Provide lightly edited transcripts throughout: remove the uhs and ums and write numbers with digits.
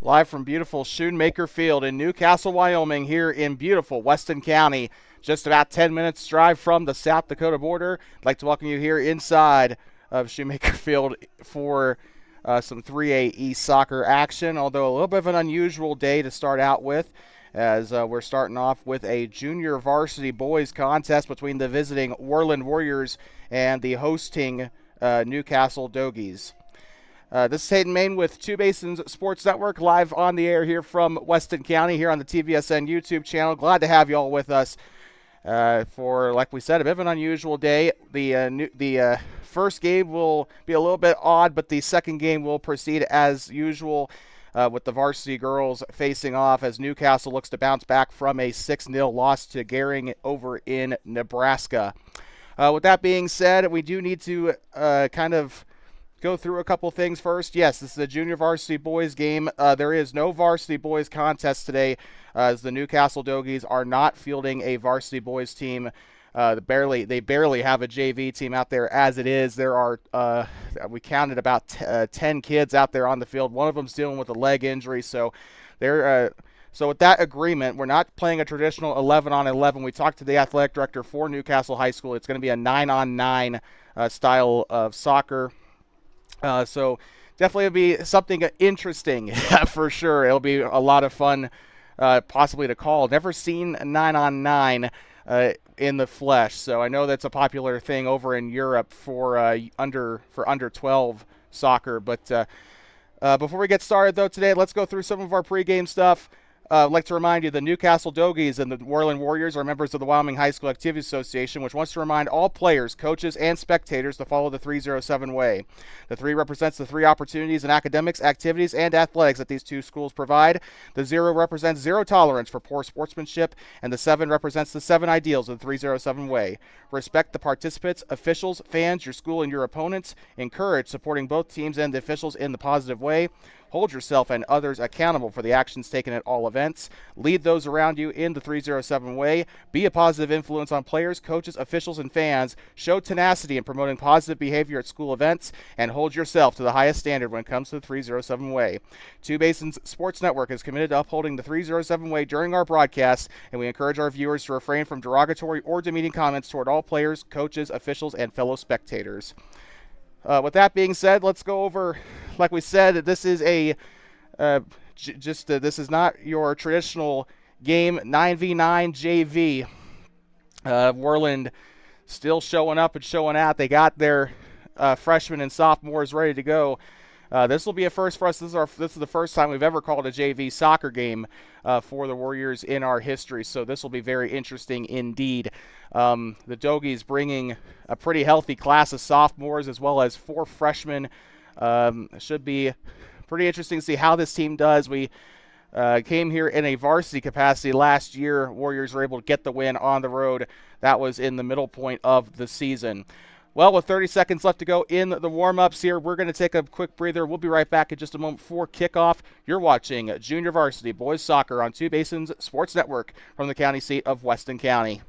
Live from beautiful Schoonmaker Field in Newcastle, Wyoming, here in beautiful Weston County. Just about 10 minutes drive from the South Dakota border. I'd like to welcome you here inside of Schoonmaker Field for some 3A East soccer action, although a little bit of an unusual day to start out with, as we're starting off with a junior varsity boys contest between the visiting Worland Warriors and the hosting Newcastle Dogies. This is Hayden Main with Two Basins Sports Network, live on the air here from Weston County, here on the TVSN YouTube channel. Glad to have you all with us for, like we said, a bit of an unusual day. The first game will be a little bit odd, but the second game will proceed as usual, with the varsity girls facing off as Newcastle looks to bounce back from a 6-0 loss to Gering over in Nebraska. With that being said, we do need to kind of go through a couple things first. Yes, this is a junior varsity boys game. There is no varsity boys contest today, as the Newcastle Dogies are not fielding a varsity boys team. They barely have a JV team out there as it is. There are, we counted about 10 kids out there on the field. One of them's dealing with a leg injury, so they're so with that agreement, we're not playing a traditional 11-on-11. We talked to the athletic director for Newcastle High School. It's going to be a 9-on-9 style of soccer. So definitely it'll be something interesting for sure. It'll be a lot of fun, possibly to call. Never seen 9-on-9 in the flesh, so I know that's a popular thing over in Europe for under 12 soccer. But before we get started though today, let's go through some of our pregame stuff. I'd like to remind you the Newcastle Dogies and the Worland Warriors are members of the Wyoming High School Activities Association, which wants to remind all players, coaches, and spectators to follow the 307 way. The 3 represents the 3 opportunities in academics, activities, and athletics that these two schools provide. The 0 represents zero tolerance for poor sportsmanship, and the 7 represents the 7 ideals of the 307 way. Respect the participants, officials, fans, your school, and your opponents. Encourage supporting both teams and the officials in the positive way. Hold yourself and others accountable for the actions taken at all events. Lead those around you in the 307 way. Be a positive influence on players, coaches, officials, and fans. Show tenacity in promoting positive behavior at school events. And hold yourself to the highest standard when it comes to the 307 way. Two Basins Sports Network is committed to upholding the 307 way during our broadcasts, and we encourage our viewers to refrain from derogatory or demeaning comments toward all players, coaches, officials, and fellow spectators. With that being said, let's go over, like we said, this is a this is not your traditional game 9v9 JV. Worland still showing up and showing out. They got their freshmen and sophomores ready to go. This will be a first for us. This is the first time we've ever called a JV soccer game for the Warriors in our history, so this will be very interesting indeed. The Dogies bringing a pretty healthy class of sophomores as well as 4 freshmen. Should be pretty interesting to see how this team does. We came here in a varsity capacity last year. Warriors were able to get the win on the road. That was in the middle point of the season. Well, with 30 seconds left to go in the warm-ups here, we're going to take a quick breather. We'll be right back in just a moment for kickoff. You're watching Junior Varsity Boys Soccer on Two Basins Sports Network from the county seat of Weston County.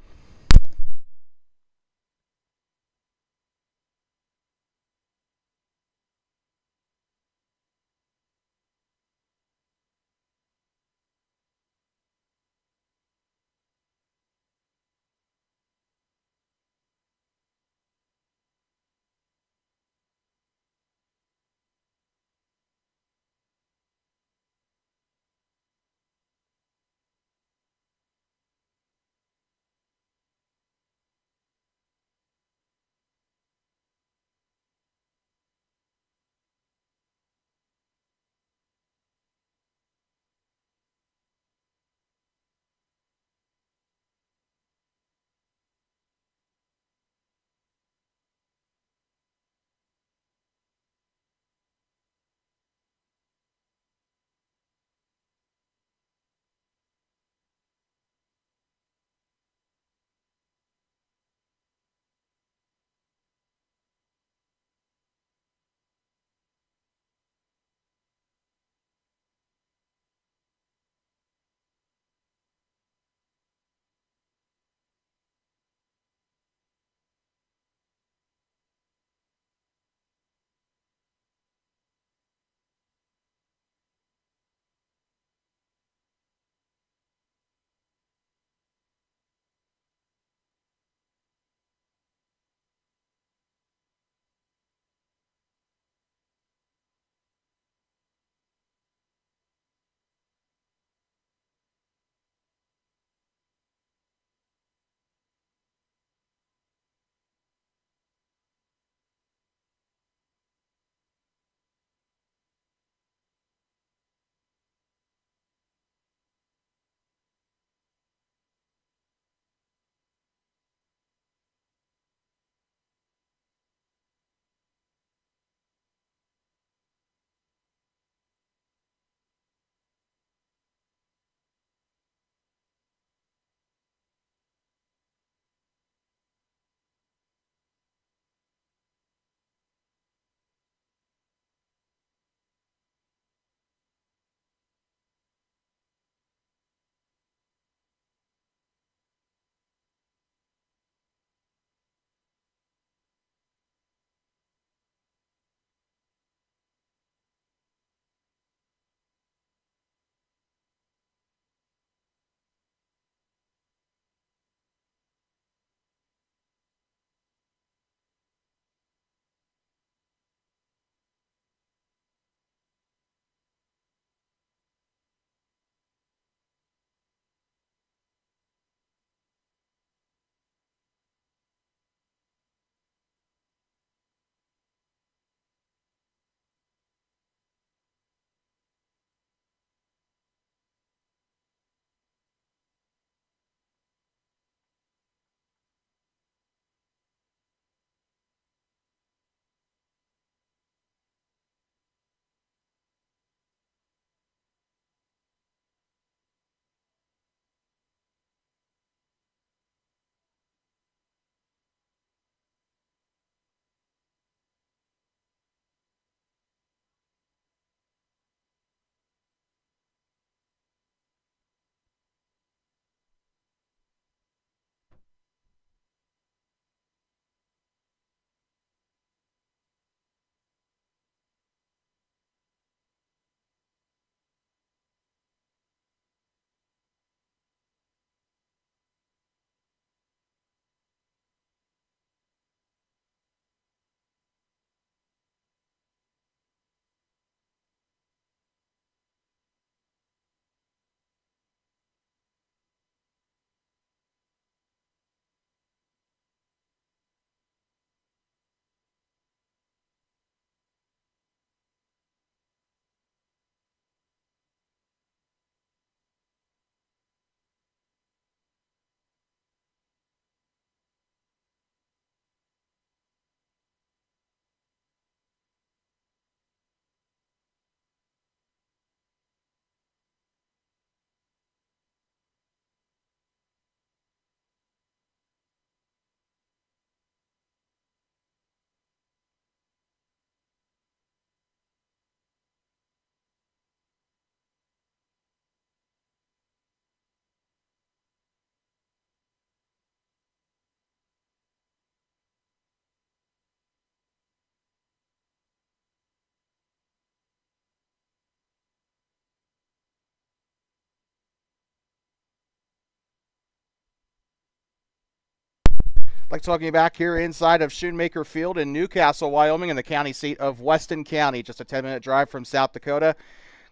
Like talking you back here inside of Schoonmaker Field in Newcastle, Wyoming, in the county seat of Weston County, just a 10-minute drive from South Dakota.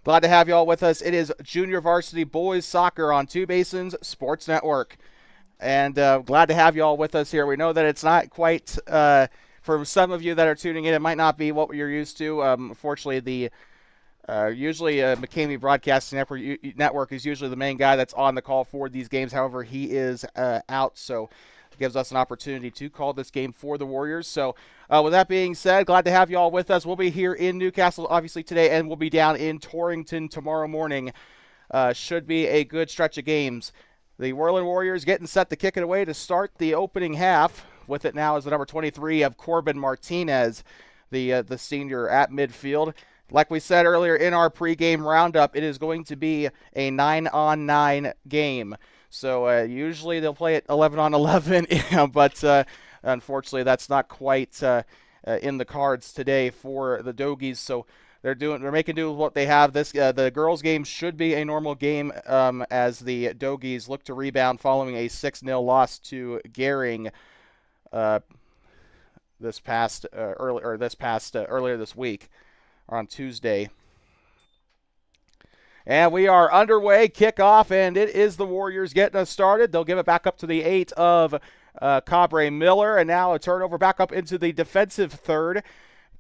Glad to have you all with us. It is Junior Varsity Boys Soccer on Two Basins Sports Network. And glad to have you all with us here. We know that it's not quite, for some of you that are tuning in, it might not be what you're used to. Unfortunately, the usually McCamey Broadcasting Network is usually the main guy that's on the call for these games. However, he is out, so it gives us an opportunity to call this game for the Warriors. So with that being said, glad to have you all with us. We'll be here in Newcastle, obviously, today, and we'll be down in Torrington tomorrow morning. Should be a good stretch of games. The Worland Warriors getting set to kick it away to start the opening half. With it now is the number 23 of Corbin Martinez, the senior at midfield. Like we said earlier in our pregame roundup, it is going to be a 9-on-9 game. So usually they'll play it 11-on-11, but unfortunately that's not quite in the cards today for the Dogies. So they're making do with what they have. The girls' game should be a normal game as the Dogies look to rebound following a 6-0 loss to Gehring earlier this week. On Tuesday. And we are underway, kickoff, and it is the Warriors getting us started. They'll give it back up to the 8 of Cabre Miller, and now a turnover back up into the defensive third.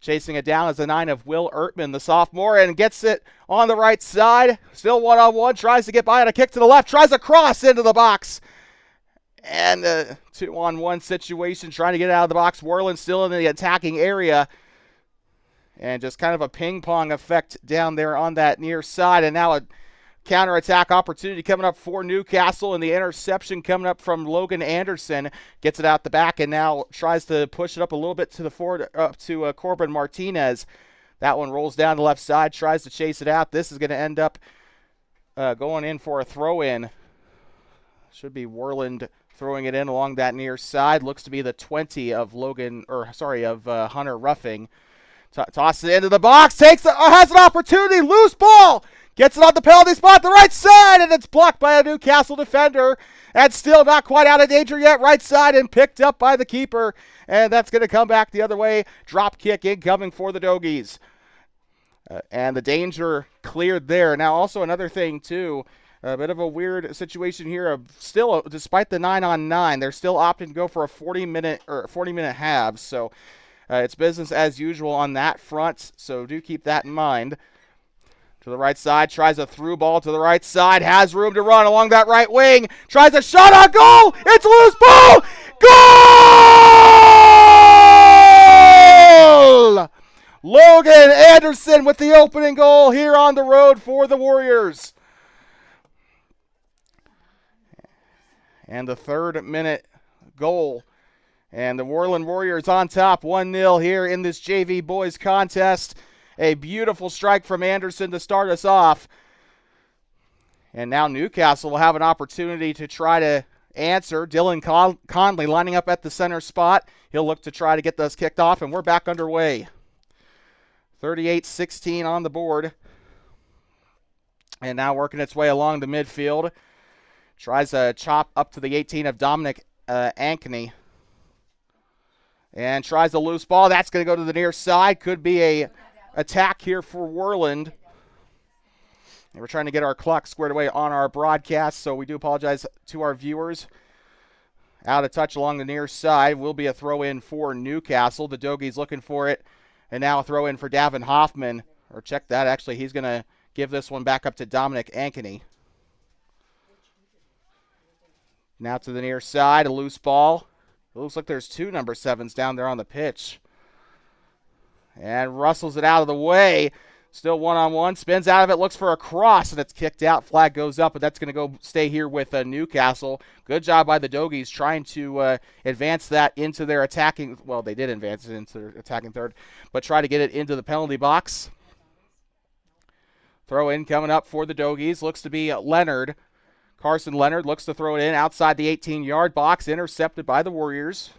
Chasing it down is the 9 of Will Ertman, the sophomore, and gets it on the right side. Still one-on-one, tries to get by on a kick to the left, tries a cross into the box. And a 2-on-1 situation, trying to get it out of the box. Worland still in the attacking area. And just kind of a ping-pong effect down there on that near side. And now a counterattack opportunity coming up for Newcastle. And the interception coming up from Logan Anderson. Gets it out the back and now tries to push it up a little bit to the forward, up to Corbin Martinez. That one rolls down the left side, tries to chase it out. This is going to end up going in for a throw-in. Should be Worland throwing it in along that near side. Looks to be the 20 of Hunter Ruffing. Tosses it into the box, has an opportunity, loose ball, gets it on the penalty spot, the right side, and it's blocked by a Newcastle defender, and still not quite out of danger yet, right side, and picked up by the keeper, and that's going to come back the other way. Drop kick incoming for the Dogies. And the danger cleared there. Now also another thing too, a bit of a weird situation here. Still, despite the 9-on-9, they're still opting to go for a 40-minute halves, so it's business as usual on that front, so do keep that in mind. To the right side, tries a through ball to the right side, has room to run along that right wing, tries a shot on goal, it's a loose ball, goal! Logan Anderson with the opening goal here on the road for the Warriors. And the 3rd minute goal. And the Worland Warriors on top, 1-0 here in this JV boys contest. A beautiful strike from Anderson to start us off. And now Newcastle will have an opportunity to try to answer. Dylan Conley lining up at the center spot. He'll look to try to get this kicked off, and we're back underway. 38-16 on the board. And now working its way along the midfield. Tries a chop up to the 18 of Dominic Ankeny. And tries a loose ball. That's going to go to the near side. Could be a attack here for Worland. And we're trying to get our clock squared away on our broadcast, so we do apologize to our viewers. Out of touch along the near side will be a throw-in for Newcastle. The Dogies looking for it. And now a throw-in for Davin Hoffman. Or check that. Actually, he's going to give this one back up to Dominic Ankeny. Now to the near side, a loose ball. It looks like there's 2 number 7s down there on the pitch. And rustles it out of the way. Still one-on-one. Spins out of it. Looks for a cross, and it's kicked out. Flag goes up, but that's going to go stay here with Newcastle. Good job by the Dogies trying to advance that into their attacking. Well, they did advance it into their attacking third, but try to get it into the penalty box. Throw in coming up for the Dogies. Looks to be Leonard. Carson Leonard looks to throw it in outside the 18-yard box, intercepted by the Warriors.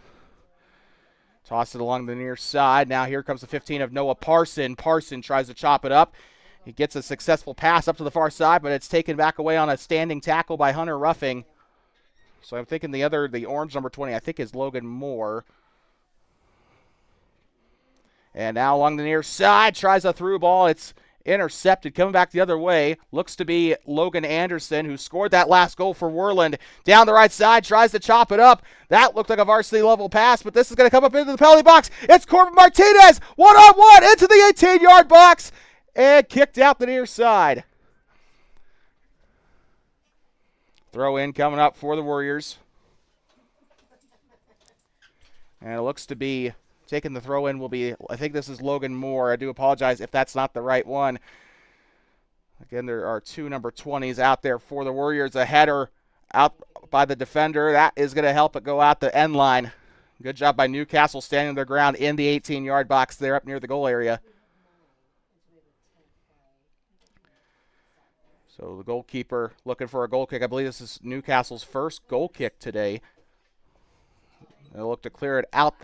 Toss it along the near side. Now here comes the 15 of Noah Parson. Parson tries to chop it up. He gets a successful pass up to the far side, but it's taken back away on a standing tackle by Hunter Ruffing. So I'm thinking the orange number 20, I think is Logan Moore. And now along the near side, tries a through ball. It's intercepted, coming back the other way. Looks to be Logan Anderson, who scored that last goal for Worland. Down the right side, tries to chop it up. That looked like a varsity level pass, but this is going to come up into the penalty box. It's Corbin Martinez, one-on-one into the 18-yard box, and kicked out the near side. Throw in coming up for the Warriors. And it looks to be taking the throw in will be, I think this is Logan Moore. I do apologize if that's not the right one. Again, there are two number 20s out there for the Warriors. A header out by the defender. That is going to help it go out the end line. Good job by Newcastle standing their ground in the 18-yard box there up near the goal area. So the goalkeeper looking for a goal kick. I believe this is Newcastle's first goal kick today. They'll look to clear it out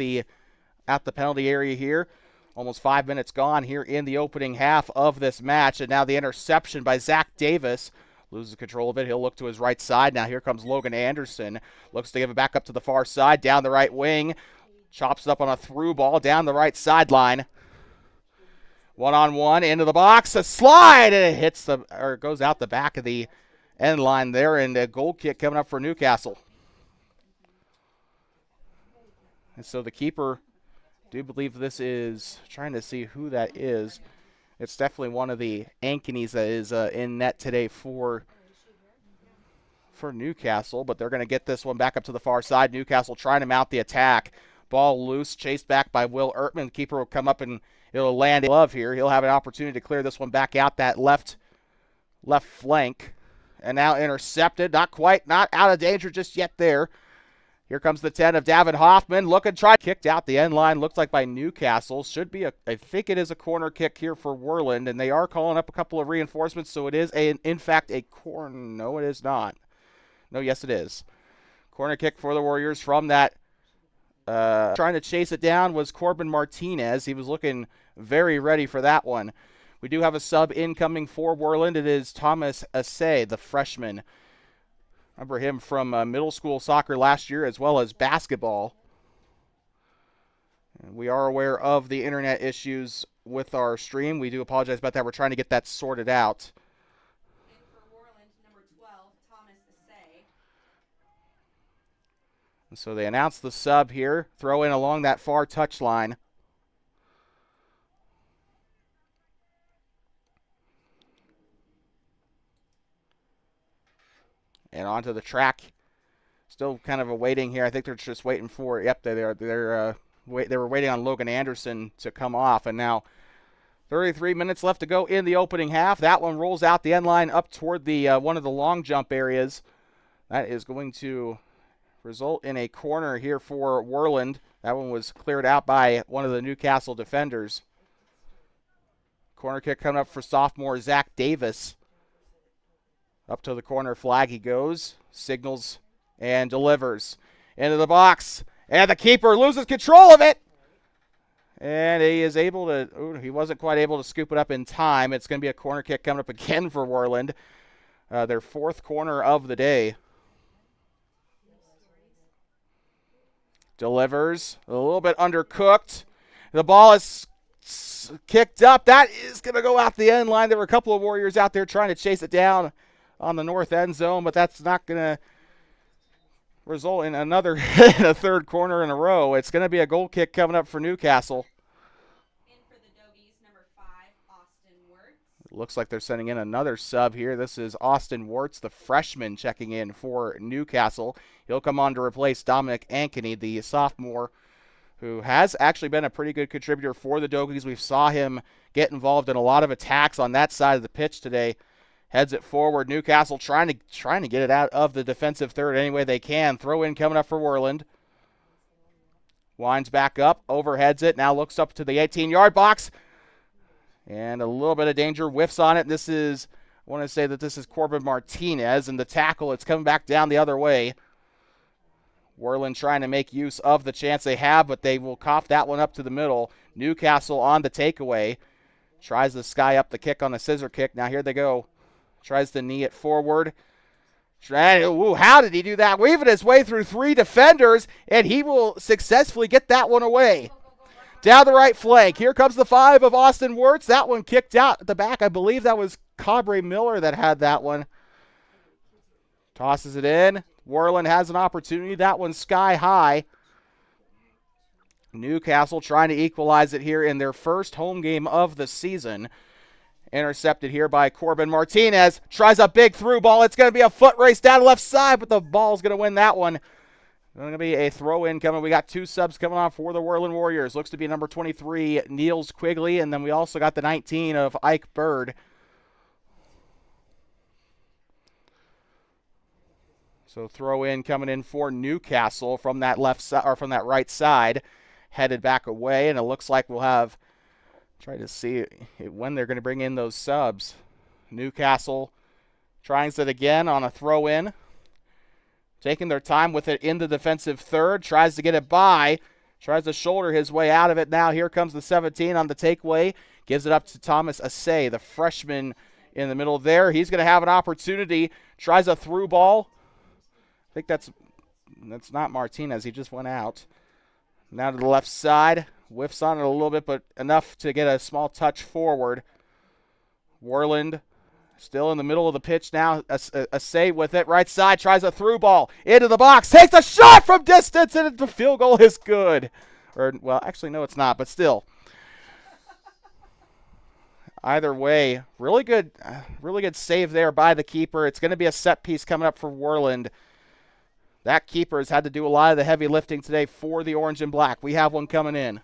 at the penalty area here. Almost 5 minutes gone here in the opening half of this match. And now the interception by Zach Davis. Loses control of it. He'll look to his right side. Now here comes Logan Anderson. Looks to give it back up to the far side. Down the right wing. Chops it up on a through ball down the right sideline. One-on-one into the box. A slide. And it hits goes out the back of the end line there. And a goal kick coming up for Newcastle. And so the keeper, do believe this is, trying to see who that is. It's definitely one of the Ankeneys that is in net today for Newcastle, but they're going to get this one back up to the far side. Newcastle trying to mount the attack. Ball loose, chased back by Will Ertman. The keeper will come up and it'll land in glove here. He'll have an opportunity to clear this one back out that left flank. And now intercepted, not out of danger just yet there. Here comes the 10 of Davin Hoffman. Kicked out the end line. Looks like by Newcastle. Should be I think it is a corner kick here for Worland. And they are calling up a couple of reinforcements. So it is, in fact, a corner. No, it is not. No, yes, it is. Corner kick for the Warriors from that. Trying to chase it down was Corbin Martinez. He was looking very ready for that one. We do have a sub incoming for Worland. It is Thomas Assay, the freshman. Remember him from middle school soccer last year as well as basketball. And we are aware of the internet issues with our stream. We do apologize about that. We're trying to get that sorted out. And for Worland, number 12, Thomas Assay. And so they announced the sub here. Throw in along that far touchline. And onto the track. Still kind of awaiting here. I think they're just waiting for. Yep, they were waiting on Logan Anderson to come off, and now 33 minutes left to go in the opening half. That one rolls out the end line up toward the one of the long jump areas. That is going to result in a corner here for Worland. That one was cleared out by one of the Newcastle defenders. Corner kick coming up for sophomore Zach Davis. Up to the corner flag he goes, signals, and delivers. Into the box, and the keeper loses control of it. And he is able to, he wasn't quite able to scoop it up in time. It's going to be a corner kick coming up again for Worland. Their fourth corner of the day. Delivers, a little bit undercooked. The ball is kicked up. That is going to go out the end line. There were a couple of Warriors out there trying to chase it down on the north end zone, but that's not going to result in a third corner in a row. It's going to be a goal kick coming up for Newcastle. And for the Dogies, number 5, Austin Wirtz. It looks like they're sending in another sub here. This is Austin Wirtz, the freshman, checking in for Newcastle. He'll come on to replace Dominic Ankeny, the sophomore, who has actually been a pretty good contributor for the Dogies. We saw him get involved in a lot of attacks on that side of the pitch today. Heads it forward. Newcastle trying to get it out of the defensive third any way they can. Throw in coming up for Worland. Winds back up, overheads it. Now looks up to the 18-yard box. And a little bit of danger, whiffs on it. I want to say that this is Corbin Martinez, and the tackle, it's coming back down the other way. Worland trying to make use of the chance they have, but they will cough that one up to the middle. Newcastle on the takeaway. Tries to sky up the kick on the scissor kick. Now here they go. Tries to knee it forward. Ooh, how did he do that? Weaving his way through 3 defenders, and he will successfully get that one away. Down the right flank. Here comes the 5 of Austin Wirtz. That one kicked out at the back. I believe that was Cabre Miller that had that one. Tosses it in. Worland has an opportunity. That one's sky high. Newcastle trying to equalize it here in their first home game of the season. Intercepted here by Corbin Martinez. Tries a big through ball. It's going to be a foot race down the left side, but the ball's going to win that one. Going to be a throw-in coming. We got 2 subs coming on for the Worland Warriors. Looks to be number 23, Niels Quigley, and then we also got the 19 of Ike Bird. So throw-in coming in for Newcastle from that left side or from that right side, headed back away, and it looks like we'll have. Try to see when they're going to bring in those subs. Newcastle tries it again on a throw-in. Taking their time with it in the defensive third. Tries to get it by. Tries to shoulder his way out of it. Now here comes the 17 on the takeaway. Gives it up to Thomas Assay, the freshman in the middle there. He's going to have an opportunity. Tries a through ball. I think that's not Martinez. He just went out. Now to the left side. Whiffs on it a little bit, but enough to get a small touch forward. Worland still in the middle of the pitch now. Assay with it. Right side tries a through ball. Into the box. Takes a shot from distance, and the field goal is good. Or, well, actually, no, it's not, but still. Either way, really good save there by the keeper. It's going to be a set piece coming up for Worland. That keeper has had to do a lot of the heavy lifting today for the orange and black. We have one coming in.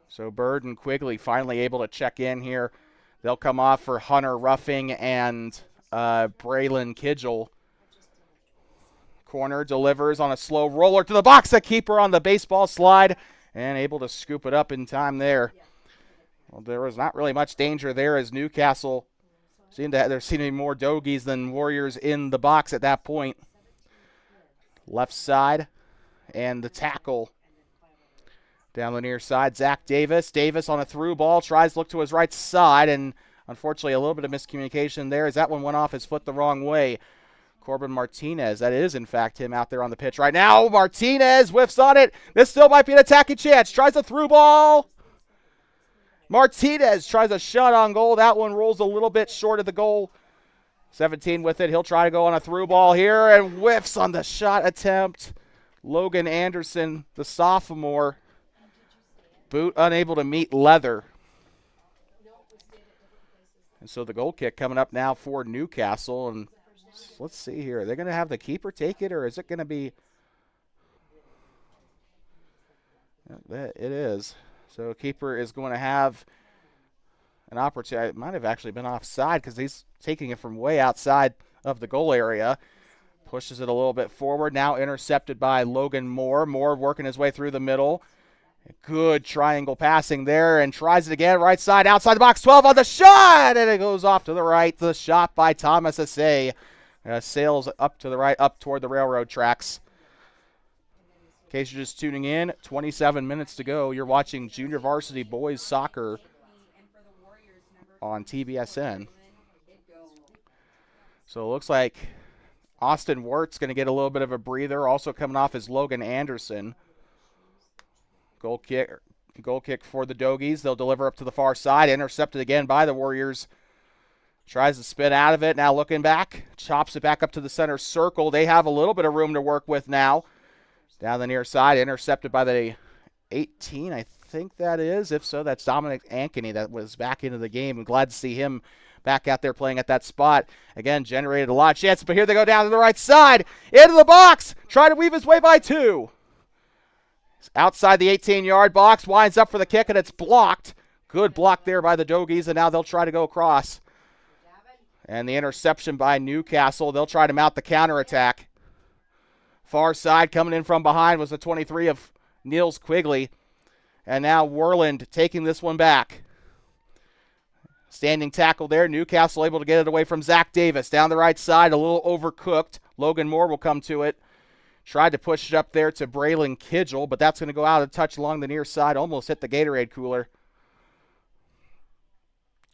So Bird and Quigley finally able to check in here. They'll come off for Hunter Ruffing and Braylon Kidgel. Corner delivers on a slow roller to the box. The keeper on the baseball slide and able to scoop it up in time there. Well, there was not really much danger there as Newcastle there seemed to be more Dogies than Warriors in the box at that point. Left side and the tackle. Down the near side, Zach Davis. Davis on a through ball, tries to look to his right side, and unfortunately a little bit of miscommunication there as that one went off his foot the wrong way. Corbin Martinez, that is in fact him out there on the pitch right now. Martinez whiffs on it. This still might be an attacking chance. Tries a through ball. Martinez tries a shot on goal. That one rolls a little bit short of the goal. 17 with it. He'll try to go on a through ball here and whiffs on the shot attempt. Logan Anderson, the sophomore. Boot unable to meet leather. And so the goal kick coming up now for Newcastle. And let's see here. Are they going to have the keeper take it, or is it going to be? It is. So keeper is going to have an opportunity. It might have actually been offside because he's taking it from way outside of the goal area. Pushes it a little bit forward. Now intercepted by Logan Moore. Moore working his way through the middle. Good triangle passing there and tries it again. Right side, outside the box. 12 on the shot, and it goes off to the right. The shot by Thomas Assay sails up to the right, up toward the railroad tracks. In case you're just tuning in, 27 minutes to go. You're watching Junior Varsity Boys Soccer on TBSN. So it looks like Austin Wirt's going to get a little bit of a breather. Also coming off is Logan Anderson. Goal kick for the Dogies. They'll deliver up to the far side. Intercepted again by the Warriors. Tries to spin out of it. Now looking back. Chops it back up to the center circle. They have a little bit of room to work with now. Down the near side. Intercepted by the 18, I think that is. If so, that's Dominic Ankeny that was back into the game. I'm glad to see him back out there playing at that spot. Again, generated a lot of chances, but here they go down to the right side. Into the box. Try to weave his way by 2. Outside the 18-yard box, winds up for the kick, and it's blocked. Good block there by the Dogies, and now they'll try to go across. And the interception by Newcastle. They'll try to mount the counterattack. Far side coming in from behind was the 23 of Niels Quigley. And now Worland taking this one back. Standing tackle there. Newcastle able to get it away from Zach Davis. Down the right side, a little overcooked. Logan Moore will come to it. Tried to push it up there to Braylon Kidgel, but that's going to go out of touch along the near side. Almost hit the Gatorade cooler.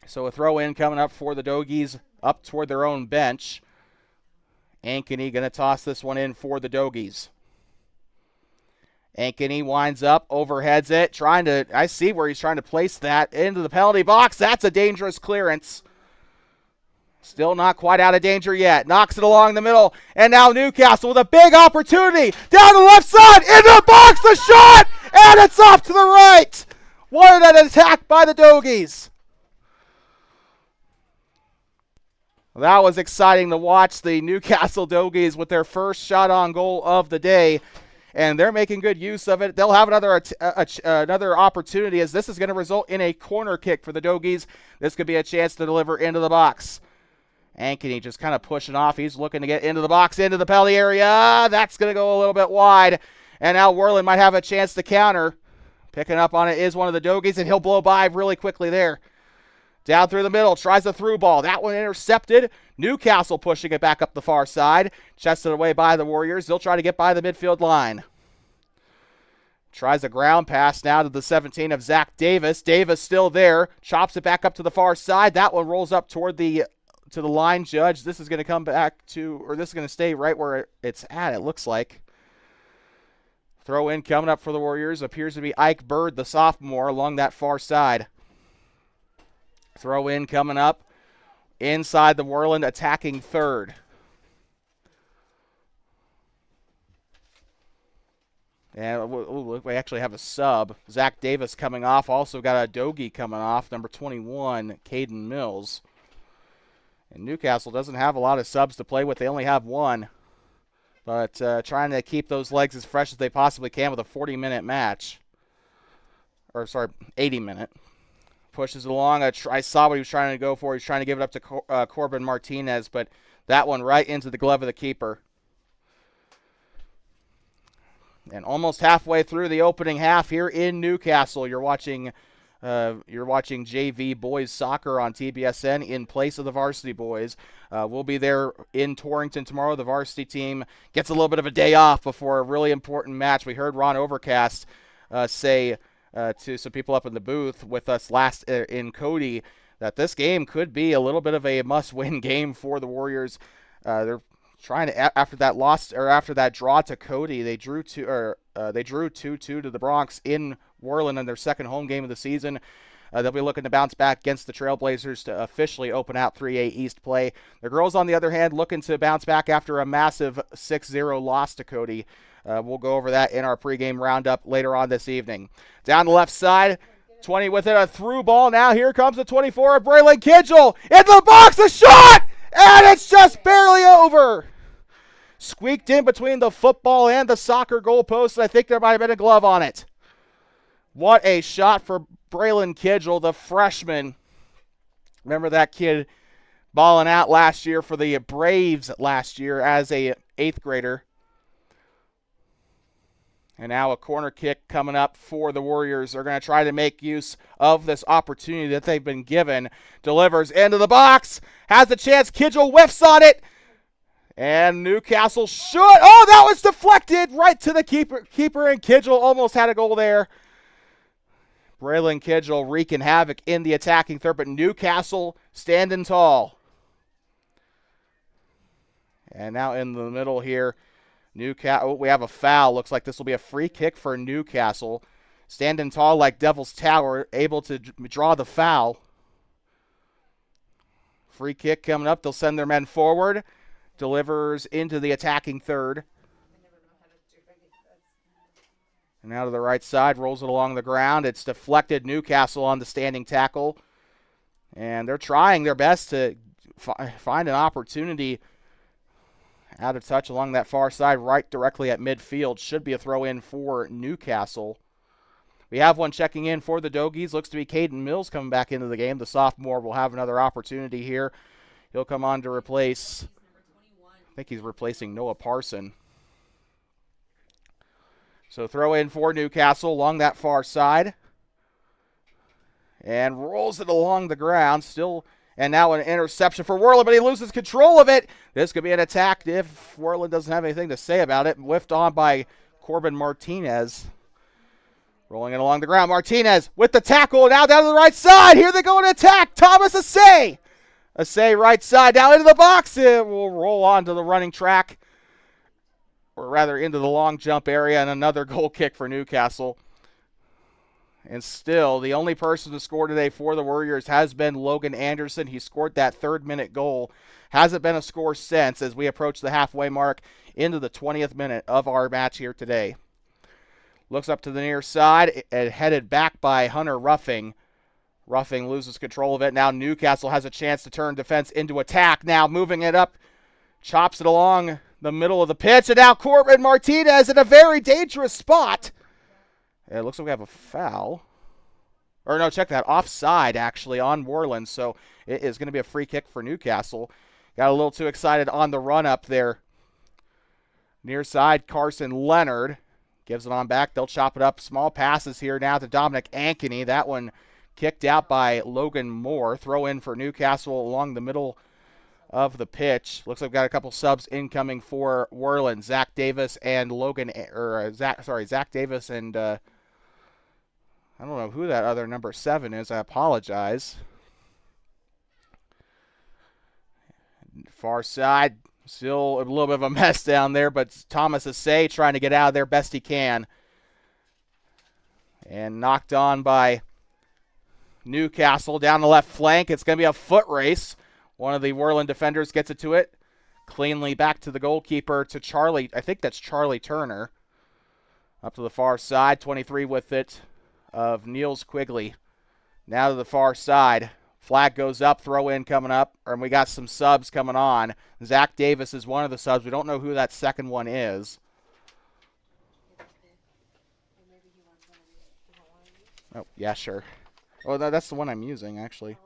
So a throw in coming up for the Dogies up toward their own bench. Ankeny going to toss this one in for the Dogies. Ankeny winds up, overheads it, I see where he's trying to place that into the penalty box. That's a dangerous clearance. Still not quite out of danger yet. Knocks it along the middle, and now Newcastle with a big opportunity. Down the left side, into the box, the shot, and it's off to the right. What an attack by the Dogies. That was exciting to watch the Newcastle Dogies with their first shot on goal of the day. And they're making good use of it. They'll have another opportunity, as this is going to result in a corner kick for the Dogies. This could be a chance to deliver into the box. Ankeny just kind of pushing off. He's looking to get into the box, into the penalty area. That's going to go a little bit wide. And now Worland might have a chance to counter. Picking up on it is one of the Dogies, and he'll blow by really quickly there. Down through the middle, tries the through ball. That one intercepted. Newcastle pushing it back up the far side. Chested away by the Warriors. They'll try to get by the midfield line. Tries a ground pass now to the 17 of Zach Davis. Davis still there. Chops it back up to the far side. That one rolls up toward the line judge. This is going to come back to, or this is going to stay right where it's at, it looks like. Throw in coming up for the Warriors. Appears to be Ike Bird, the sophomore, along that far side. Throw in coming up inside the Worland attacking third. And we actually have a sub. Zach Davis coming off. Also got a Dogie coming off, number 21, Caden Mills. And Newcastle doesn't have a lot of subs to play with. They only have one. But trying to keep those legs as fresh as they possibly can with a 40-minute match. 80-minute. Pushes it along. I saw what he was trying to go for. He's trying to give it up to Corbin Martinez, but that one right into the glove of the keeper. And almost halfway through the opening half here in Newcastle, you're watching JV boys soccer on TBSN in place of the varsity boys. We'll be there in Torrington tomorrow. The varsity team gets a little bit of a day off before a really important match. We heard Ron Overcast say to some people up in the booth with us last in Cody that this game could be a little bit of a must-win game for the Warriors. They're trying to, after that draw to Cody, they drew 2-2 to the Bronx in Worland in their second home game of the season. They'll be looking to bounce back against the Trailblazers to officially open out 3A East play. The girls, on the other hand, looking to bounce back after a massive 6-0 loss to Cody. We'll go over that in our pregame roundup later on this evening. Down the left side, 20 with it, a through ball. Now here comes the 24 of Braylon Kidgel. Into the box, a shot! And it's just barely over. Squeaked in between the football and the soccer goalpost. I think there might have been a glove on it. What a shot for Braylon Kidgel, the freshman. Remember that kid balling out last year for the Braves last year as a 8th grader. And now a corner kick coming up for the Warriors. They're going to try to make use of this opportunity that they've been given. Delivers into the box. Has a chance. Kidgel whiffs on it. And Newcastle should. Oh, that was deflected right to the keeper. And Kidgel almost had a goal there. Braylon Kidgel wreaking havoc in the attacking third, but Newcastle standing tall. And now in the middle here, Newcastle. We have a foul. Looks like this will be a free kick for Newcastle. Standing tall like Devil's Tower, able to draw the foul. Free kick coming up. They'll send their men forward. Delivers into the attacking third. And out to the right side, rolls it along the ground. It's deflected. Newcastle on the standing tackle. And they're trying their best to find an opportunity. Out of touch along that far side, right directly at midfield. Should be a throw in for Newcastle. We have one checking in for the Dogies. Looks to be Caden Mills coming back into the game. The sophomore will have another opportunity here. He'll come on to replace, I think he's replacing Noah Parson. So throw in for Newcastle along that far side. And rolls it along the ground. Still, and now an interception for Worland, but he loses control of it. This could be an attack if Worland doesn't have anything to say about it. Whiffed on by Corbin Martinez. Rolling it along the ground. Martinez with the tackle. Now down to the right side. Here they go in attack. Thomas Assay. Assay right side. Now into the box. It will roll onto the running track. Or rather into the long jump area. And another goal kick for Newcastle. And still, the only person to score today for the Warriors has been Logan Anderson. He scored that third-minute goal. Hasn't been a score since as we approach the halfway mark into the 20th minute of our match here today. Looks up to the near side and headed back by Hunter Ruffing. Ruffing loses control of it. Now Newcastle has a chance to turn defense into attack. Now moving it up, chops it along the middle of the pitch. And now Corbin Martinez in a very dangerous spot. It looks like we have a foul. Or no, check that. Offside, actually, on Worland. So it is going to be a free kick for Newcastle. Got a little too excited on the run up there. Near side, Carson Leonard gives it on back. They'll chop it up. Small passes here now to Dominic Ankeny. That one kicked out by Logan Moore. Throw in for Newcastle along the middle of the pitch. Looks like we've got a couple subs incoming for Worland. Zach Davis and Zach Davis and I don't know who that other number 7 is. I apologize. Far side, still a little bit of a mess down there, but Thomas Assay trying to get out of there best he can. And knocked on by Newcastle down the left flank. It's going to be a foot race. One of the Worland defenders gets it to it. Cleanly back to the goalkeeper, to Charlie. I think that's Charlie Turner. Up to the far side, 23 with it, of Niels Quigley. Now to the far side. Flag goes up, throw in coming up, and we got some subs coming on. Zach Davis is one of the subs. We don't know who that second one is. Oh, yeah, sure. Oh, that's the one I'm using, actually.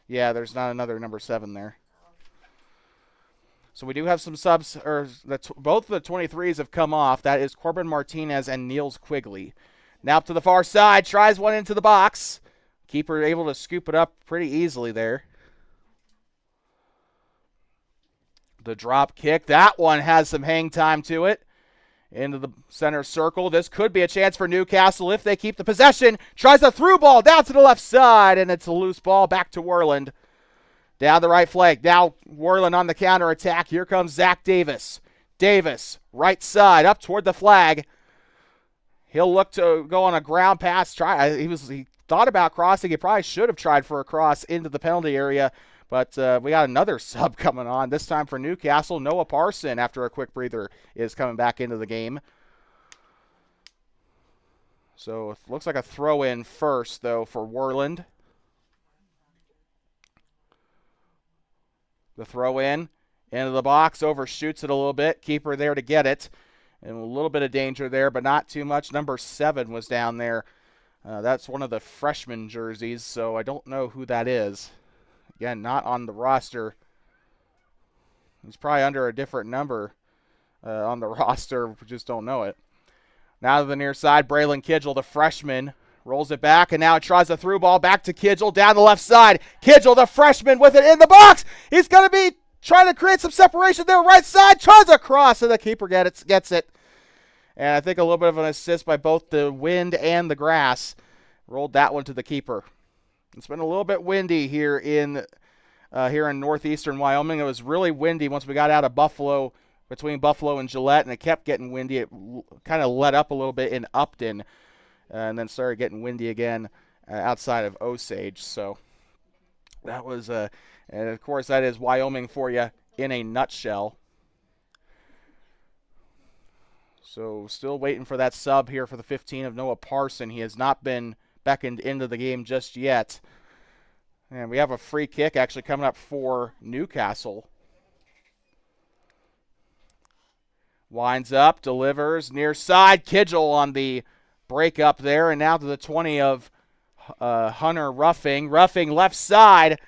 Yeah, there's not another number 7 there. So we do have some subs, or both the 23s have come off. That is Corbin Martinez and Niels Quigley. Now up to the far side, tries one into the box. Keeper able to scoop it up pretty easily there. The drop kick, that one has some hang time to it. Into the center circle. This could be a chance for Newcastle if they keep the possession. Tries a through ball down to the left side, and it's a loose ball back to Worland. Down the right flank. Now Worland on the counter attack. Here comes Zach Davis. Davis, right side, up toward the flag. He'll look to go on a ground pass. He thought about crossing. He probably should have tried for a cross into the penalty area. But we got another sub coming on, this time for Newcastle. Noah Parson, after a quick breather, is coming back into the game. So it looks like a throw-in first, though, for Worland. The throw-in into the box, overshoots it a little bit. Keeper there to get it. And a little bit of danger there, but not too much. Number 7 was down there. That's one of the freshman jerseys, so I don't know who that is. Again, not on the roster. He's probably under a different number on the roster. We just don't know it. Now to the near side, Braylon Kidgel, the freshman, rolls it back, and now it tries a through ball back to Kidgel down the left side. Kidgel, the freshman, with it in the box. He's going to be trying to create some separation there. Right side, tries a cross, and the keeper gets it. And I think a little bit of an assist by both the wind and the grass. Rolled that one to the keeper. It's been a little bit windy here in northeastern Wyoming. It was really windy once we got out of Buffalo, between Buffalo and Gillette, and it kept getting windy. It kind of let up a little bit in Upton, and then started getting windy again outside of Osage. So that was, and of course, that is Wyoming for you in a nutshell. So still waiting for that sub here for the 15 of Noah Parson. He has not been beckoned into the game just yet. And we have a free kick actually coming up for Newcastle. Winds up, delivers, near side. Kidgel on the break up there. And now to the 20 of Hunter Ruffing. Ruffing left side.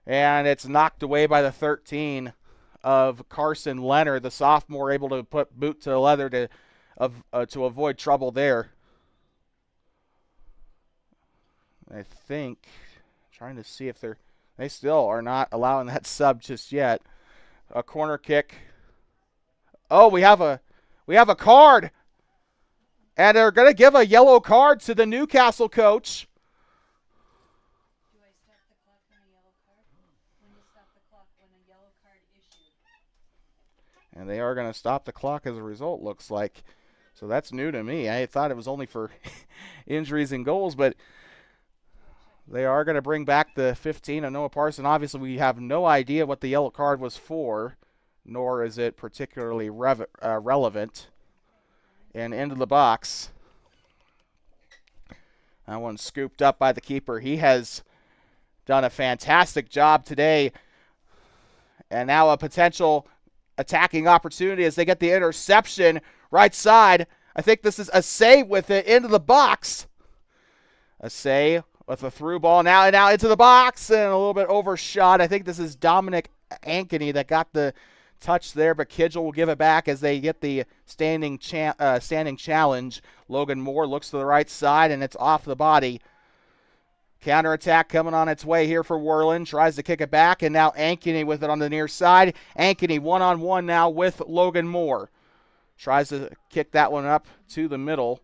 And it's knocked away by the 13 of Carson Leonard, the sophomore, able to put boot to the leather to avoid trouble there. I think, trying to see if they still are not allowing that sub just yet. A corner kick. Oh, we have a card. And they're going to give a yellow card to the Newcastle coach. Do I stop the clock when a yellow card? When you stop the clock when a yellow card issued? And they are going to stop the clock as a result, looks like. So that's new to me. I thought it was only for injuries and goals, but they are going to bring back the 15 of Noah Parson. Obviously, we have no idea what the yellow card was for, nor is it particularly relevant. And into the box. That one scooped up by the keeper. He has done a fantastic job today. And now a potential attacking opportunity as they get the interception right side. I think this is a save with it into the box. A save with a through ball now into the box and a little bit overshot. I think this is Dominic Ankeny that got the touch there, but Kidgel will give it back as they get the standing challenge. Logan Moore looks to the right side, and it's off the body. Counterattack coming on its way here for Worland. Tries to kick it back, and now Ankeny with it on the near side. Ankeny one-on-one now with Logan Moore. Tries to kick that one up to the middle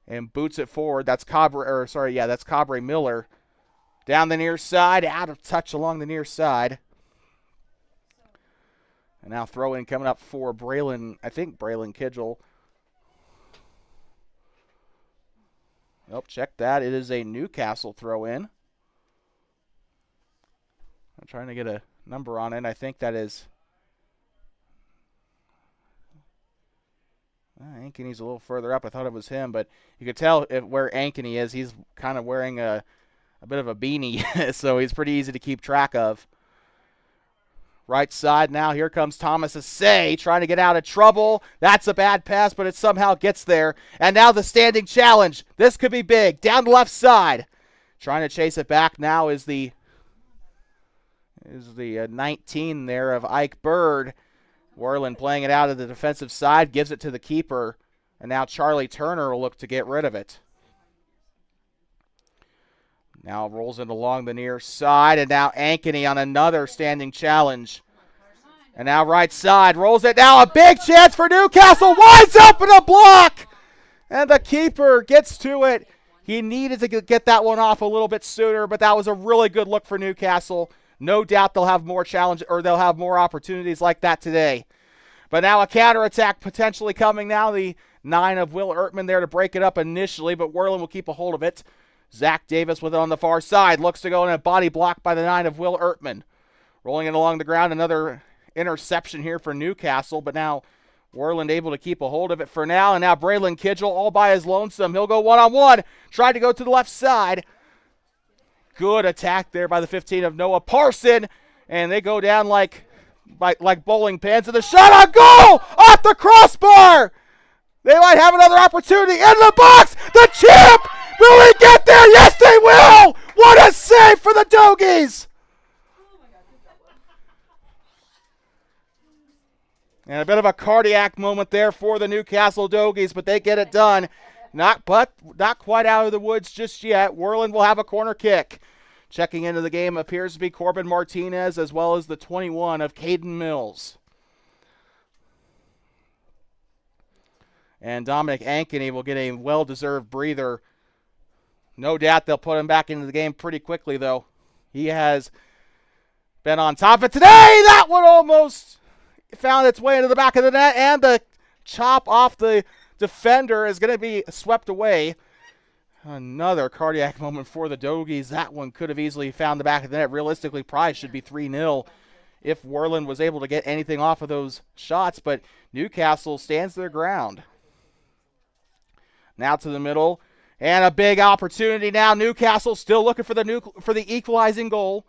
and boots it forward. That's Cabre Miller. Down the near side, out of touch along the near side. And now throw in coming up for Braylon Kidgel. Nope, check that. It is a Newcastle throw in. I'm trying to get a number on it. I think that is. Ankeny's a little further up. I thought it was him, but you could tell where Ankeny is. He's kind of wearing a bit of a beanie, so he's pretty easy to keep track of. Right side now, here comes Thomas Assay trying to get out of trouble. That's a bad pass, but it somehow gets there. And now the standing challenge. This could be big. Down the left side. Trying to chase it back now is the 19 there of Ike Bird. Worland playing it out of the defensive side, gives it to the keeper. And now Charlie Turner will look to get rid of it. Now rolls it along the near side, and now Ankeny on another standing challenge. And now right side, rolls it now, a big chance for Newcastle, winds up in a block! And the keeper gets to it. He needed to get that one off a little bit sooner, but that was a really good look for Newcastle. No doubt they'll have more challenge, or they'll have more opportunities like that today. But now a counterattack potentially coming now. The 9 of Will Ertman there to break it up initially, but Worland will keep a hold of it. Zach Davis with it on the far side. Looks to go in a body block by the 9 of Will Ertman. Rolling it along the ground. Another interception here for Newcastle. But now Worland able to keep a hold of it for now. And now Braylon Kidgel all by his lonesome. He'll go one-on-one. Tried to go to the left side. Good attack there by the 15 of Noah Parson. And they go down like bowling pins. And the shot on goal! Off the crossbar! They might have another opportunity. In the box! The chip! Will he get there? Yes, they will! What a save for the Dogies! And a bit of a cardiac moment there for the Newcastle Dogies, but they get it done. Not quite out of the woods just yet. Worland will have a corner kick. Checking into the game appears to be Corbin Martinez as well as the 21 of Caden Mills. And Dominic Ankeny will get a well-deserved breather. No doubt they'll put him back into the game pretty quickly, though. He has been on top of it today. That one almost found its way into the back of the net, and the chop off the defender is going to be swept away. Another cardiac moment for the Dogies. That one could have easily found the back of the net. Realistically, probably should be 3-0 if Worland was able to get anything off of those shots, but Newcastle stands their ground. Now to the middle. And a big opportunity now. Newcastle still looking for the equalizing goal.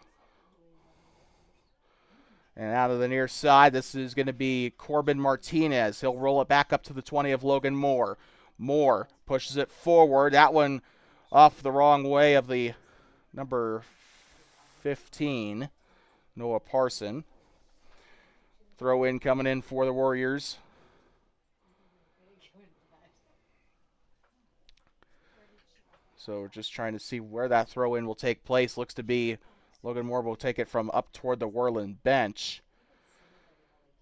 And out of the near side, this is going to be Corbin Martinez. He'll roll it back up to the 20 of Logan Moore. Moore pushes it forward. That one off the wrong way of the number 15, Noah Parson. Throw in coming in for the Warriors. So we're just trying to see where that throw-in will take place. Looks to be Logan Moore will take it from up toward the Worland bench.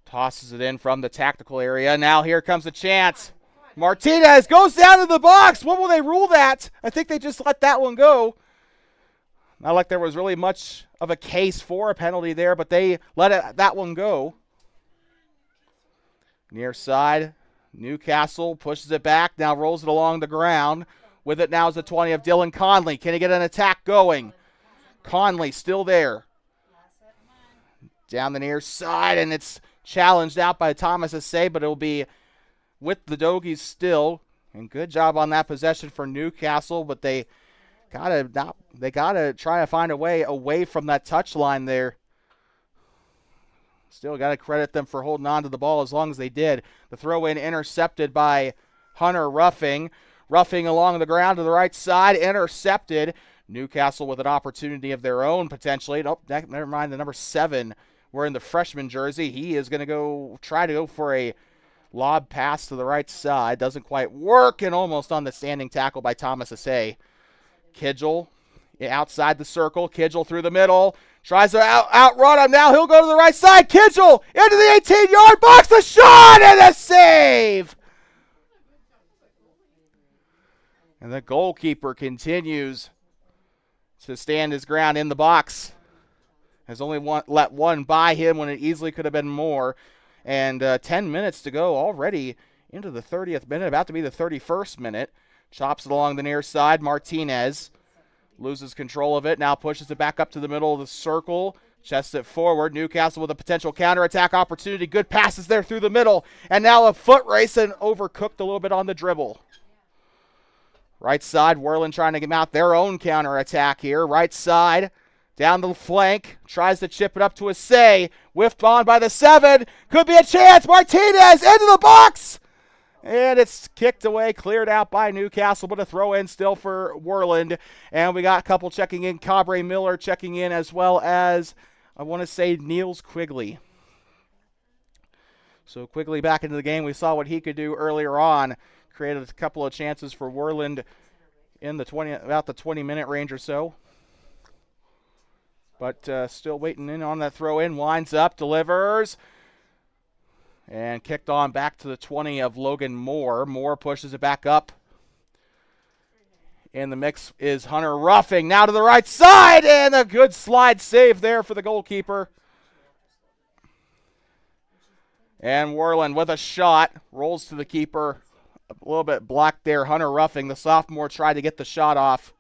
Tosses it in from the tactical area. Now here comes the chance. Martinez goes down to the box. What will they rule that? I think they just let that one go. Not like there was really much of a case for a penalty there, but they let that one go. Near side, Newcastle pushes it back, now rolls it along the ground. With it now is the 20 of Dylan Conley. Can he get an attack going? Conley still there. Down the near side, and it's challenged out by Thomas Assay, but it'll be with the Dogies still. And good job on that possession for Newcastle, but they gotta try to find a way away from that touch line there. Still got to credit them for holding on to the ball as long as they did. The throw-in intercepted by Hunter Ruffing. Ruffing along the ground to the right side, intercepted. Newcastle with an opportunity of their own potentially. Nope, never mind, the number 7 wearing the freshman jersey. He is going to try to go for a lob pass to the right side. Doesn't quite work, and almost on the standing tackle by Thomas Assay. Kidgel outside the circle. Kidgel through the middle. Tries to outrun him. Now he'll go to the right side. Kidgel into the 18-yard box. A shot and a save. And the goalkeeper continues to stand his ground in the box. Has only let one by him when it easily could have been more. And 10 minutes to go already into the 30th minute, about to be the 31st minute. Chops it along the near side. Martinez loses control of it. Now pushes it back up to the middle of the circle. Chests it forward. Newcastle with a potential counterattack opportunity. Good passes there through the middle. And now a foot race and overcooked a little bit on the dribble. Right side, Worland trying to get out their own counterattack here. Right side, down the flank. Tries to chip it up to Assay. Whiffed on by the 7. Could be a chance. Martinez into the box. And it's kicked away, cleared out by Newcastle, but a throw in still for Worland. And we got a couple checking in. Cabre Miller checking in, as well as, I want to say, Niels Quigley. So Quigley back into the game. We saw what he could do earlier on. Created a couple of chances for Worland in the about the 20-minute range or so. But still waiting in on that throw in. Winds up, delivers. And kicked on back to the 20 of Logan Moore. Moore pushes it back up. In the mix is Hunter Ruffing. Now to the right side. And a good slide save there for the goalkeeper. And Worland with a shot. Rolls to the keeper. A little bit blocked there. Hunter Ruffing, the sophomore, tried to get the shot off.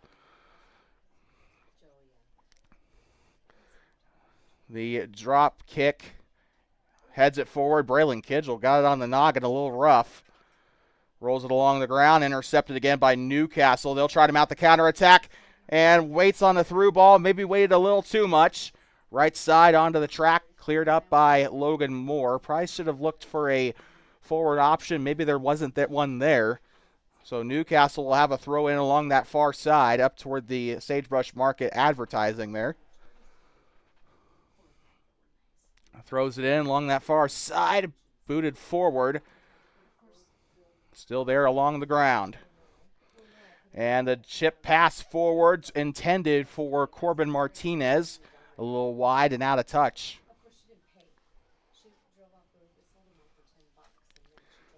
The drop kick. Heads it forward. Braylon Kidgel got it on the noggin, a little rough. Rolls it along the ground. Intercepted again by Newcastle. They'll try to mount the counterattack. And waits on the through ball. Maybe waited a little too much. Right side onto the track. Cleared up by Logan Moore. Probably should have looked for a forward option. Maybe there wasn't that one there. So Newcastle will have a throw in along that far side up toward the Sagebrush Market advertising there. Throws it in along that far side. Booted forward. Still there along the ground. And the chip pass forwards intended for Corbin Martinez. A little wide and out of touch.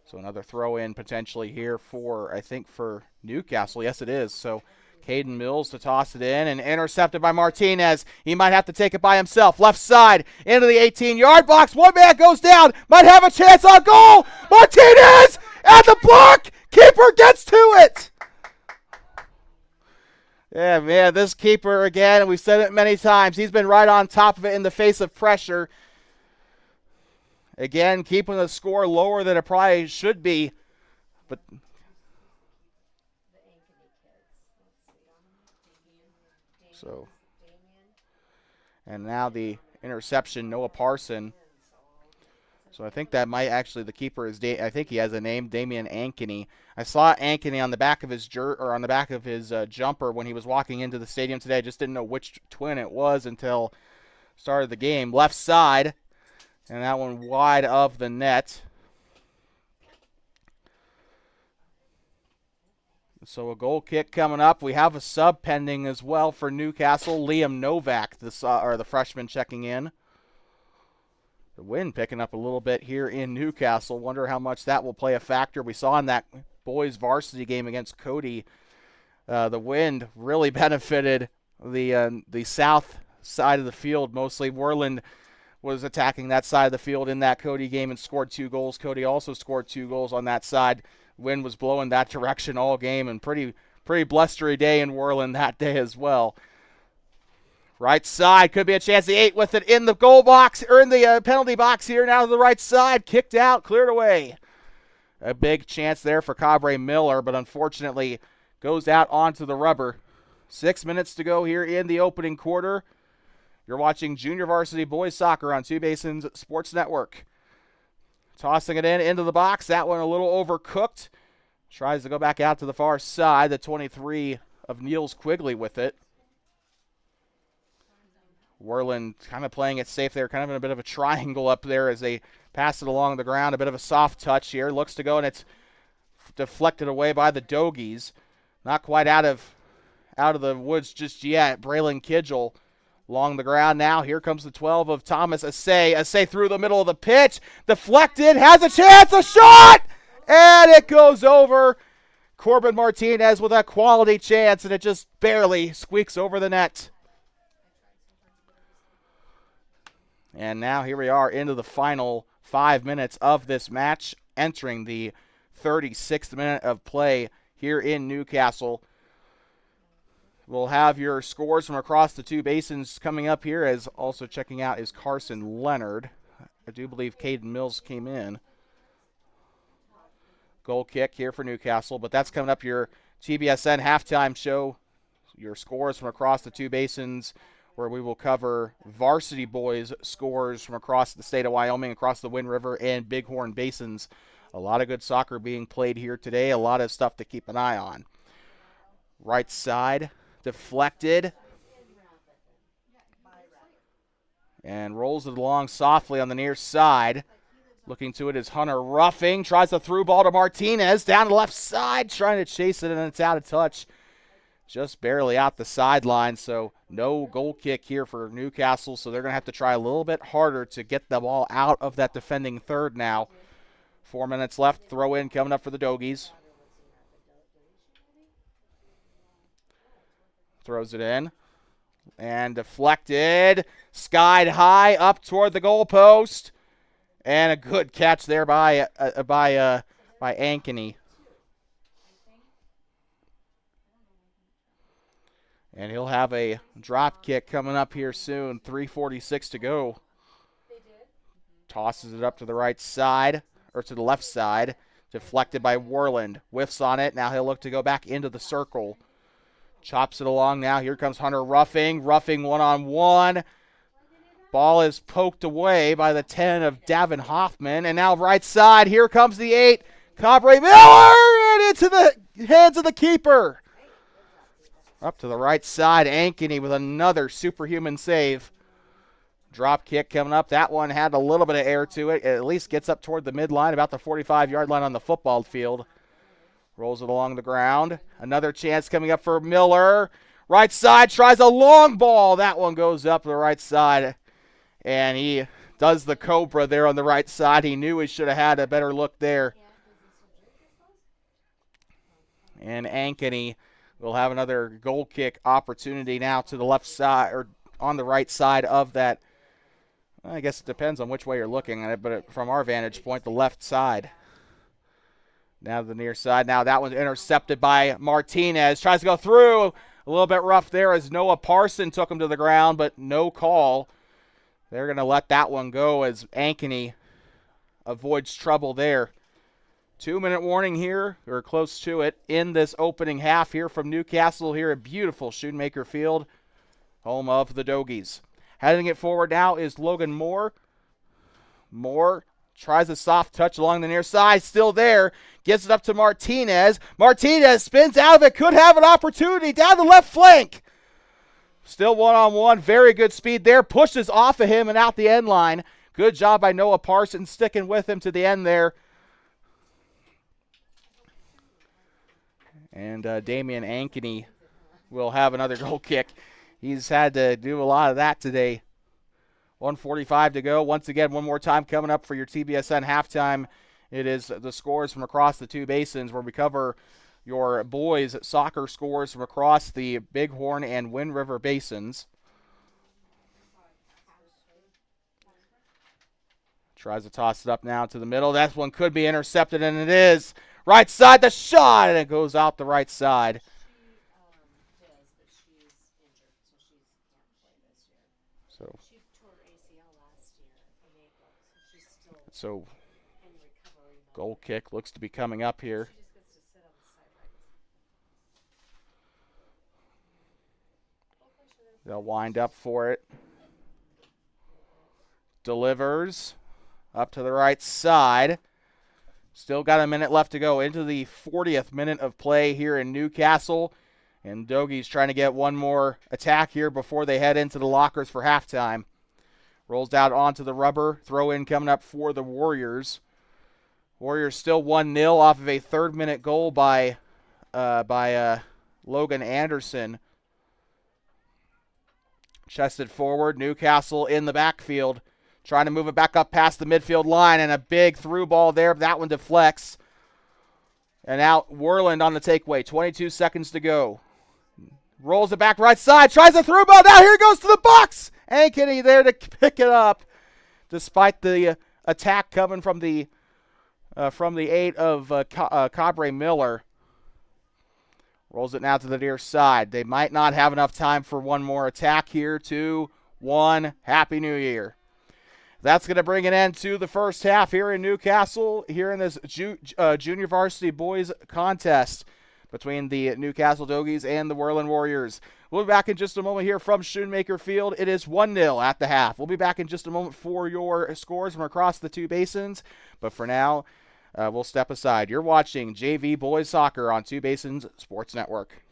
So another throw in potentially here for, I think, for Newcastle. Yes, it is. So Caden Mills to toss it in and intercepted by Martinez. He might have to take it by himself. Left side into the 18-yard box. One man goes down. Might have a chance on goal. Martinez at the block. Keeper gets to it. Yeah, man, this keeper, again, we've said it many times, he's been right on top of it in the face of pressure. Again, keeping the score lower than it probably should be. But so, and now the interception, Noah Parson. So I think that might actually, the keeper is, I think he has a name, Damian Ankeny. I saw Ankeny on the back of his on the back of his jumper when he was walking into the stadium today. I just didn't know which twin it was until started the game. Left side, and that one wide of the net. So a goal kick coming up. We have a sub pending as well for Newcastle. Liam Novak, the freshman, checking in. The wind picking up a little bit here in Newcastle. Wonder how much that will play a factor. We saw in that boys varsity game against Cody, the wind really benefited the south side of the field. Mostly Worland was attacking that side of the field in that Cody game and scored 2 goals. Cody also scored 2 goals on that side. Wind was blowing that direction all game, and pretty blustery day in Worland that day as well. Right side, could be a chance. The 8 with it in the goal box, or in the penalty box here. Now to the right side, kicked out, cleared away. A big chance there for Cabre Miller, but unfortunately goes out onto the rubber. 6 minutes to go here in the opening quarter. You're watching Junior Varsity Boys Soccer on Two Basins Sports Network. Tossing it into the box. That one a little overcooked. Tries to go back out to the far side. The 23 of Niels Quigley with it. Worland kind of playing it safe there, kind of in a bit of a triangle up there as they pass it along the ground. A bit of a soft touch here. Looks to go, and it's deflected away by the Dogies. Not quite out of the woods just yet. Braylon Kidgel along the ground now. Here comes the 12 of Thomas Assay. Assay through the middle of the pitch. Deflected. Has a chance. A shot! And it goes over. Corbin Martinez with a quality chance, and it just barely squeaks over the net. And now here we are into the final 5 minutes of this match, entering the 36th minute of play here in Newcastle. We'll have your scores from across the two basins coming up here, as also checking out is Carson Leonard. I do believe Caden Mills came in. Goal kick here for Newcastle, but that's coming up your TBSN halftime show. Your scores from across the two basins, where we will cover varsity boys scores from across the state of Wyoming, across the Wind River and Bighorn basins. A lot of good soccer being played here today. A lot of stuff to keep an eye on. Right side, deflected. And rolls it along softly on the near side. Looking to it is Hunter Ruffing. Tries the through ball to Martinez. Down the left side, trying to chase it, and it's out of touch. Just barely out the sideline, so no goal kick here for Newcastle, so they're going to have to try a little bit harder to get the ball out of that defending third now. 4 minutes left. Throw in coming up for the Dogies. Throws it in. And deflected. Skied high up toward the goalpost. And a good catch there by Ankeny. And he'll have a drop kick coming up here soon. 3:46 to go. Tosses it up to the right side, or to the left side. Deflected by Worland. Whiffs on it. Now he'll look to go back into the circle. Chops it along now. Here comes Hunter Ruffing. Ruffing one-on-one. Ball is poked away by the 10 of Davin Hoffman. And now right side. Here comes the 8. Cabre Miller! And into the hands of the keeper. Up to the right side, Ankeny with another superhuman save. Drop kick coming up. That one had a little bit of air to it. It at least gets up toward the midline, about the 45-yard line on the football field. Rolls it along the ground. Another chance coming up for Miller. Right side, tries a long ball. That one goes up the right side. And he does the Cobra there on the right side. He knew he should have had a better look there. And Ankeny we'll have another goal kick opportunity now to the left side, or on the right side of that. I guess it depends on which way you're looking at it, but from our vantage point, the left side. Now to the near side. Now that one's intercepted by Martinez. Tries to go through. A little bit rough there as Noah Parson took him to the ground, but no call. They're going to let that one go as Ankeny avoids trouble there. 2-minute warning here, or close to it, in this opening half here from Newcastle here at beautiful Schoonmaker Field, home of the Dogies. Heading it forward now is Logan Moore. Moore tries a soft touch along the near side, still there, gives it up to Martinez. Martinez spins out of it, could have an opportunity down the left flank. Still one-on-one, very good speed there, pushes off of him and out the end line. Good job by Noah Parsons sticking with him to the end there. And Damian Ankeny will have another goal kick. He's had to do a lot of that today. 1:45 to go. Once again, one more time coming up for your TBSN halftime. It is the scores from across the two basins where we cover your boys soccer scores from across the Bighorn and Wind River basins. Tries to toss it up now to the middle. That one could be intercepted, and it is. Right side, the shot, and it goes out the right side. She does, but she's injured, so she can't play this year. So, She tore her ACL last year in April, so she's still so in recovery mode. goal kick looks to be coming up here. She just gets to sit on the sidelines. They'll wind up for it. Delivers up to the right side. Still got a minute left to go into the 40th minute of play here in Newcastle. And Dogies trying to get one more attack here before they head into the lockers for halftime. Rolls out onto the rubber. Throw in coming up for the Warriors. Warriors still 1-0 off of a third-minute goal by Logan Anderson. Chested forward. Newcastle in the backfield. Trying to move it back up past the midfield line, and a big through ball there. That one deflects. And out Worland on the takeaway. 22 seconds to go. Rolls it back right side. Tries a through ball. Now here it goes to the box. Ain't Kenny there to pick it up. Despite the attack coming from the 8 of Cabre Miller. Rolls it now to the near side. They might not have enough time for one more attack here. 2-1. Happy New Year. That's going to bring an end to the first half here in Newcastle, here in this junior varsity boys contest between the Newcastle Dogies and the Worland Warriors. We'll be back in just a moment here from Schoonmaker Field. It is 1-0 at the half. We'll be back in just a moment for your scores from across the two basins. But for now, we'll step aside. You're watching JV Boys Soccer on Two Basins Sports Network.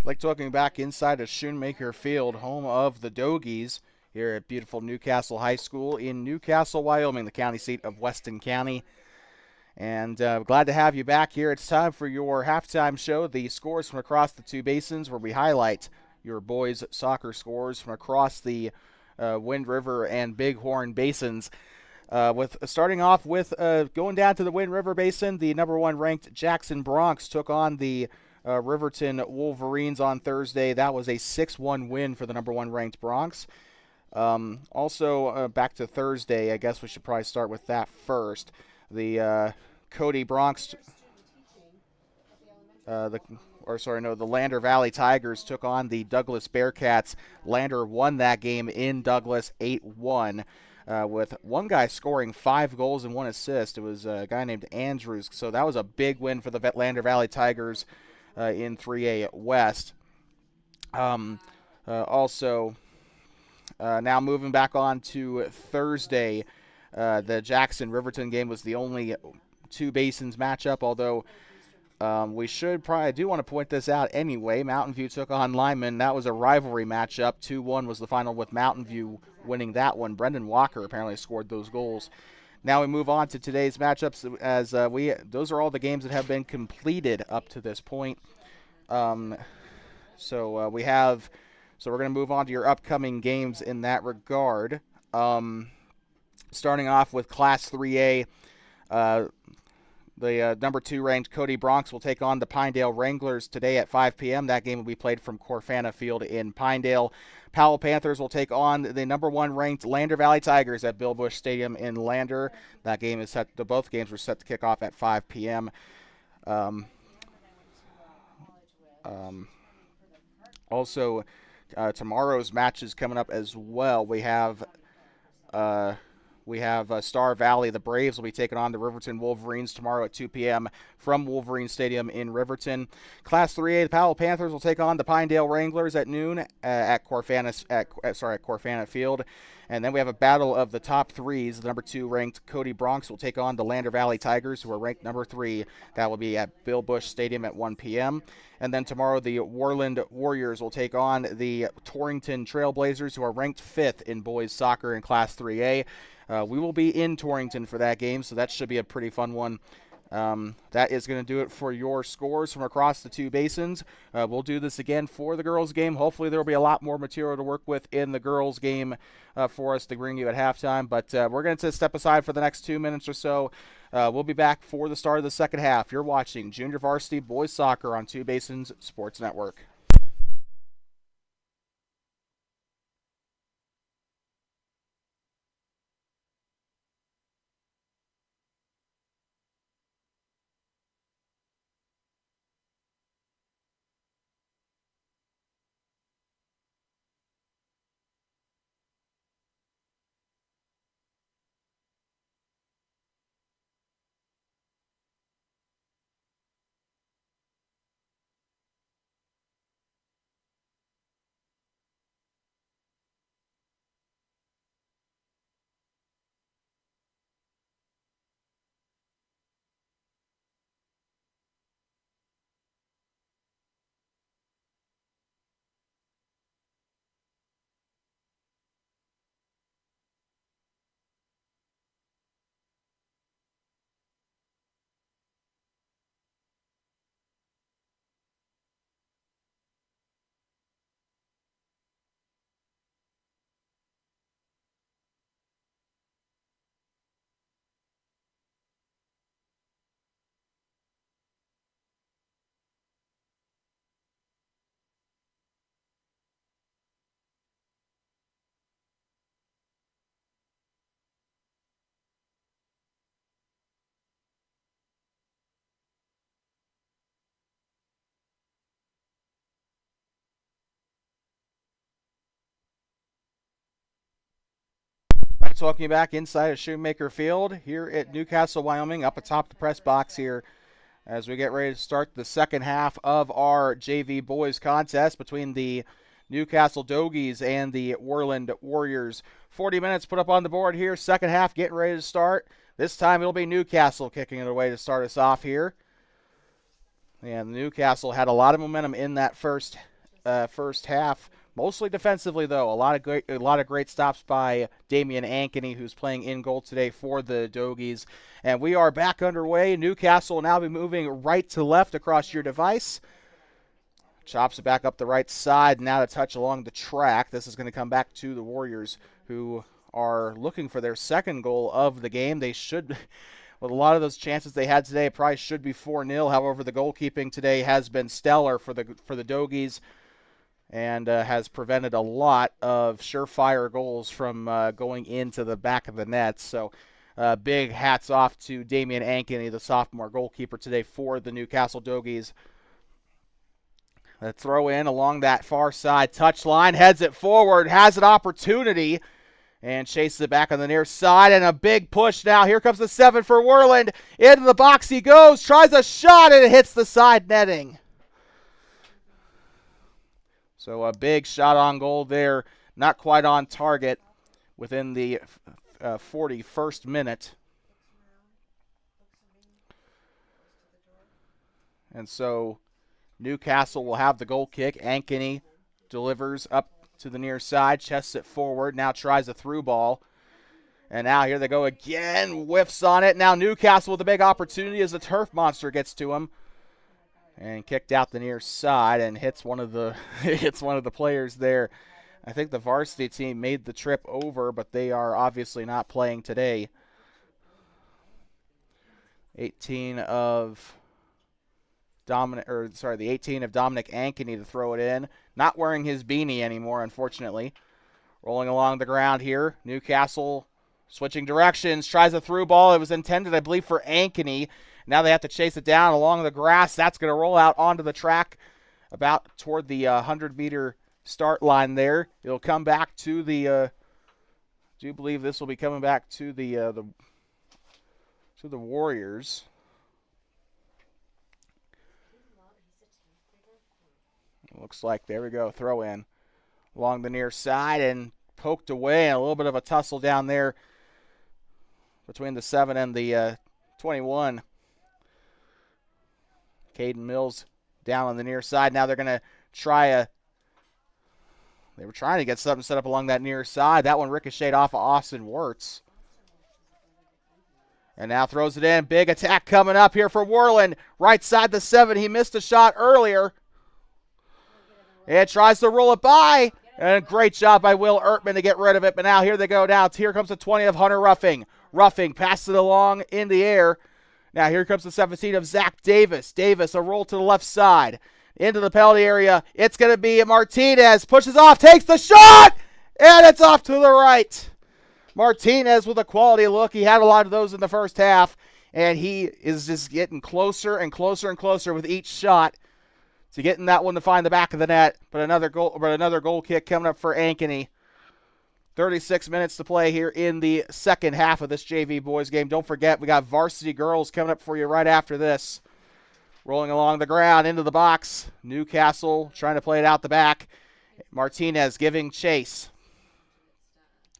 Like talking back inside of Schoonmaker Field, home of the Dogies, here at beautiful Newcastle High School in Newcastle, Wyoming, the county seat of Weston County. And glad to have you back here. It's time for your halftime show, the scores from across the two basins, where we highlight your boys' soccer scores from across the Wind River and Bighorn basins. With starting off with going down to the Wind River Basin, the number one ranked Jackson Bronx took on the Riverton Wolverines on Thursday. That was a 6-1 win for the number one ranked Bronx. Also, back to Thursday, I guess we should probably start with that first. The Cody Bronx, the Lander Valley Tigers took on the Douglas Bearcats. Lander won that game in Douglas 8-1. With one guy scoring 5 goals and 1 assist. It was a guy named Andrews. So that was a big win for the Lander Valley Tigers in 3A West. Also, now moving back on to Thursday, the Jackson-Riverton game was the only two basins matchup, although I do want to point this out anyway. Mountain View took on Lyman. That was a rivalry matchup. 2-1 was the final, with Mountain View winning that one. Brendan Walker apparently scored those goals. Now we move on to today's matchups, as those are all the games that have been completed up to this point. So we're going to move on to your upcoming games in that regard. Starting off with Class 3A, the number 2 ranked Cody Bronx will take on the Pinedale Wranglers today at 5 p.m. That game will be played from Corfana Field in Pinedale. Powell Panthers will take on the number 1 ranked Lander Valley Tigers at Bill Bush Stadium in Lander. That game is set. Both games were set to kick off at 5 p.m. Also, tomorrow's matches coming up as well. We have Star Valley. The Braves will be taking on the Riverton Wolverines tomorrow at 2 p.m. from Wolverine Stadium in Riverton. Class 3A, the Powell Panthers will take on the Pinedale Wranglers at noon at Corfana Field. And then we have a battle of the top threes. The number 2 ranked Cody Bronx will take on the Lander Valley Tigers, who are ranked number 3. That will be at Bill Bush Stadium at 1 p.m. And then tomorrow, the Worland Warriors will take on the Torrington Trailblazers, who are ranked 5th in boys soccer in Class 3A. We will be in Torrington for that game, so that should be a pretty fun one. That is going to do it for your scores from across the two basins. We'll do this again for the girls' game. Hopefully there will be a lot more material to work with in the girls' game for us to bring you at halftime. But we're going to step aside for the next 2 minutes or so. We'll be back for the start of the second half. You're watching Junior Varsity Boys Soccer on Two Basins Sports Network. Talking back inside of Schoonmaker Field here at Newcastle, Wyoming, up atop the press box here as we get ready to start the second half of our JV boys contest between the Newcastle Dogies and the Worland Warriors. 40 minutes put up on the board here. Second half getting ready to start. This time it'll be Newcastle kicking it away to start us off here. And Newcastle had a lot of momentum in that first first half. Mostly defensively, though. A lot of great stops by Damian Ankeny, who's playing in goal today for the Dogies. And we are back underway. Newcastle will now be moving right to left across your device. Chops it back up the right side. Now to touch along the track. This is going to come back to the Warriors, who are looking for their second goal of the game. They should, with a lot of those chances they had today, it probably should be 4-0. However, the goalkeeping today has been stellar for the Dogies, and has prevented a lot of surefire goals from going into the back of the net. So big hats off to Damian Ankeny, the sophomore goalkeeper today for the Newcastle Dogies. The throw in along that far side touchline, heads it forward, has an opportunity, and chases it back on the near side, and a big push now. Here comes the 7 for Worland. Into the box he goes, tries a shot, and it hits the side netting. So a big shot on goal there, not quite on target within the 41st minute. And so Newcastle will have the goal kick. Ankeny delivers up to the near side, chests it forward, now tries a through ball. And now here they go again, whiffs on it. Now Newcastle with a big opportunity as the turf monster gets to him. And kicked out the near side and hits one of the players there. I think the varsity team made the trip over, but they are obviously not playing today. 18 of Dominic Ankeny to throw it in. Not wearing his beanie anymore, unfortunately. Rolling along the ground here. Newcastle switching directions, tries a through ball. It was intended, I believe, for Ankeny. Now they have to chase it down along the grass. That's going to roll out onto the track about toward the 100-meter start line there. It'll come back to the I do believe this will be coming back to the Warriors. Looks like, there we go, throw in along the near side and poked away, and a little bit of a tussle down there between the 7 and the 21. Caden Mills down on the near side. Now they're going to try they were trying to get something set up along that near side. That one ricocheted off of Austin Wirtz. And now throws it in. Big attack coming up here for Worland. Right side the 7. He missed a shot earlier. And tries to roll it by. And a great job by Will Ertman to get rid of it. But now here they go. Now here comes the 20 of Hunter Ruffing. Ruffing passes it along in the air. Now here comes the 17 of Zach Davis. Davis, a roll to the left side. Into the penalty area. It's going to be Martinez. Pushes off, takes the shot, and it's off to the right. Martinez with a quality look. He had a lot of those in the first half, and he is just getting closer and closer and closer with each shot to getting that one to find the back of the net. But another goal kick coming up for Ankeny. 36 minutes to play here in the second half of this JV boys game. Don't forget, we got varsity girls coming up for you right after this. Rolling along the ground into the box. Newcastle trying to play it out the back. Martinez giving chase.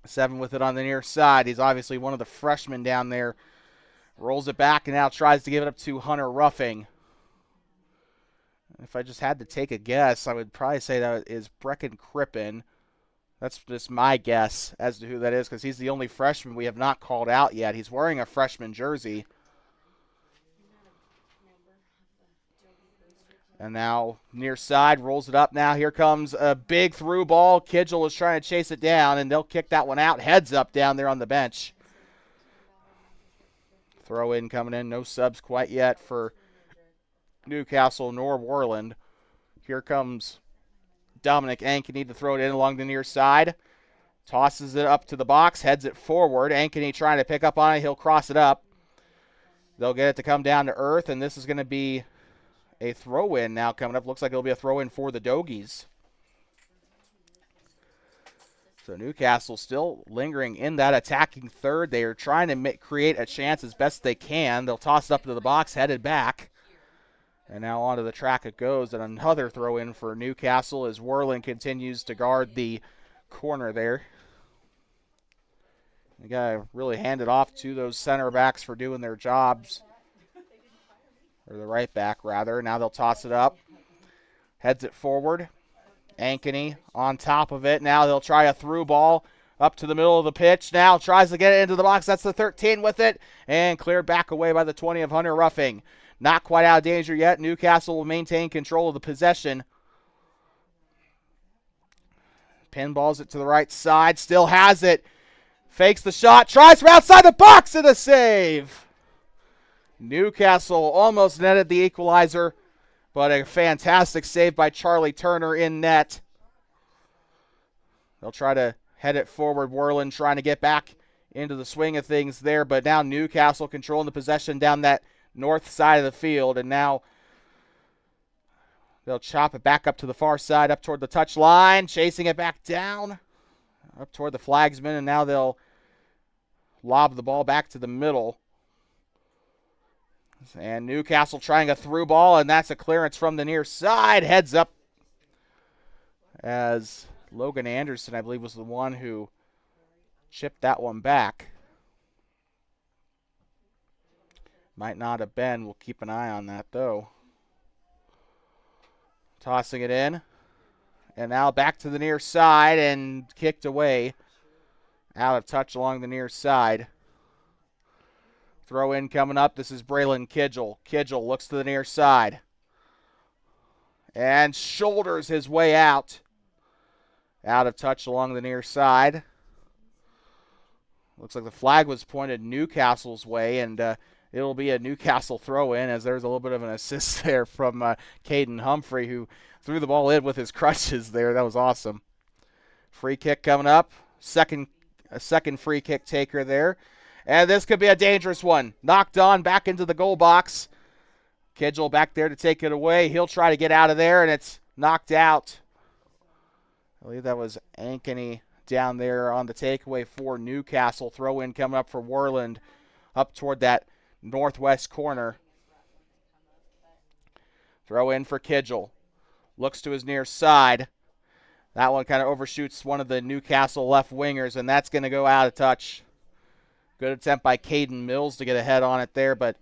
7 with it on the near side. He's obviously one of the freshmen down there. Rolls it back and now tries to give it up to Hunter Ruffing. If I just had to take a guess, I would probably say that is Brecken Crippen. That's just my guess as to who that is, because he's the only freshman we have not called out yet. He's wearing a freshman jersey. And now near side, rolls it up now. Here comes a big through ball. Kidgel is trying to chase it down, and they'll kick that one out. Heads up down there on the bench. Throw in coming in. No subs quite yet for Newcastle nor Worland. Here comes Dominic Ankeny to throw it in along the near side. Tosses it up to the box, heads it forward. Ankeny trying to pick up on it. He'll cross it up. They'll get it to come down to earth, and this is going to be a throw-in now coming up. Looks like it'll be a throw-in for the Dogies. So Newcastle still lingering in that attacking third. They are trying to create a chance as best they can. They'll toss it up to the box, headed back. And now onto the track it goes, and another throw-in for Newcastle as Worland continues to guard the corner there. You got to really hand it off to those center backs for doing their jobs. Or the right back, rather. Now they'll toss it up. Heads it forward. Ankeny on top of it. Now they'll try a through ball up to the middle of the pitch. Now tries to get it into the box. That's the 13 with it. And cleared back away by the 20 of Hunter Ruffing. Not quite out of danger yet. Newcastle will maintain control of the possession. Pinballs it to the right side. Still has it. Fakes the shot. Tries from outside the box and a save. Newcastle almost netted the equalizer, but a fantastic save by Charlie Turner in net. They'll try to head it forward. Worland trying to get back into the swing of things there, but now Newcastle controlling the possession down that north side of the field, and now they'll chop it back up to the far side, up toward the touch line, chasing it back down, up toward the flagsman, and now they'll lob the ball back to the middle. And Newcastle trying a through ball, and that's a clearance from the near side. Heads up as Logan Anderson, I believe, was the one who chipped that one back. Might not have been. We'll keep an eye on that, though. Tossing it in. And now back to the near side and kicked away. Out of touch along the near side. Throw in coming up. This is Braylon Kidgel. Kidgel looks to the near side. And shoulders his way out. Out of touch along the near side. Looks like the flag was pointed Newcastle's way, and it'll be a Newcastle throw-in, as there's a little bit of an assist there from Caden Humphrey, who threw the ball in with his crutches there. That was awesome. Free kick coming up. A second free kick taker there. And this could be a dangerous one. Knocked on back into the goal box. Kidgel back there to take it away. He'll try to get out of there, and it's knocked out. I believe that was Ankeny down there on the takeaway for Newcastle. Throw in coming up for Worland up toward that northwest corner. Throw in for Kidgel. Looks to his near side. That one kind of overshoots one of the Newcastle left wingers, and that's going to go out of touch. Good attempt by Caden Mills to get a head on it there, but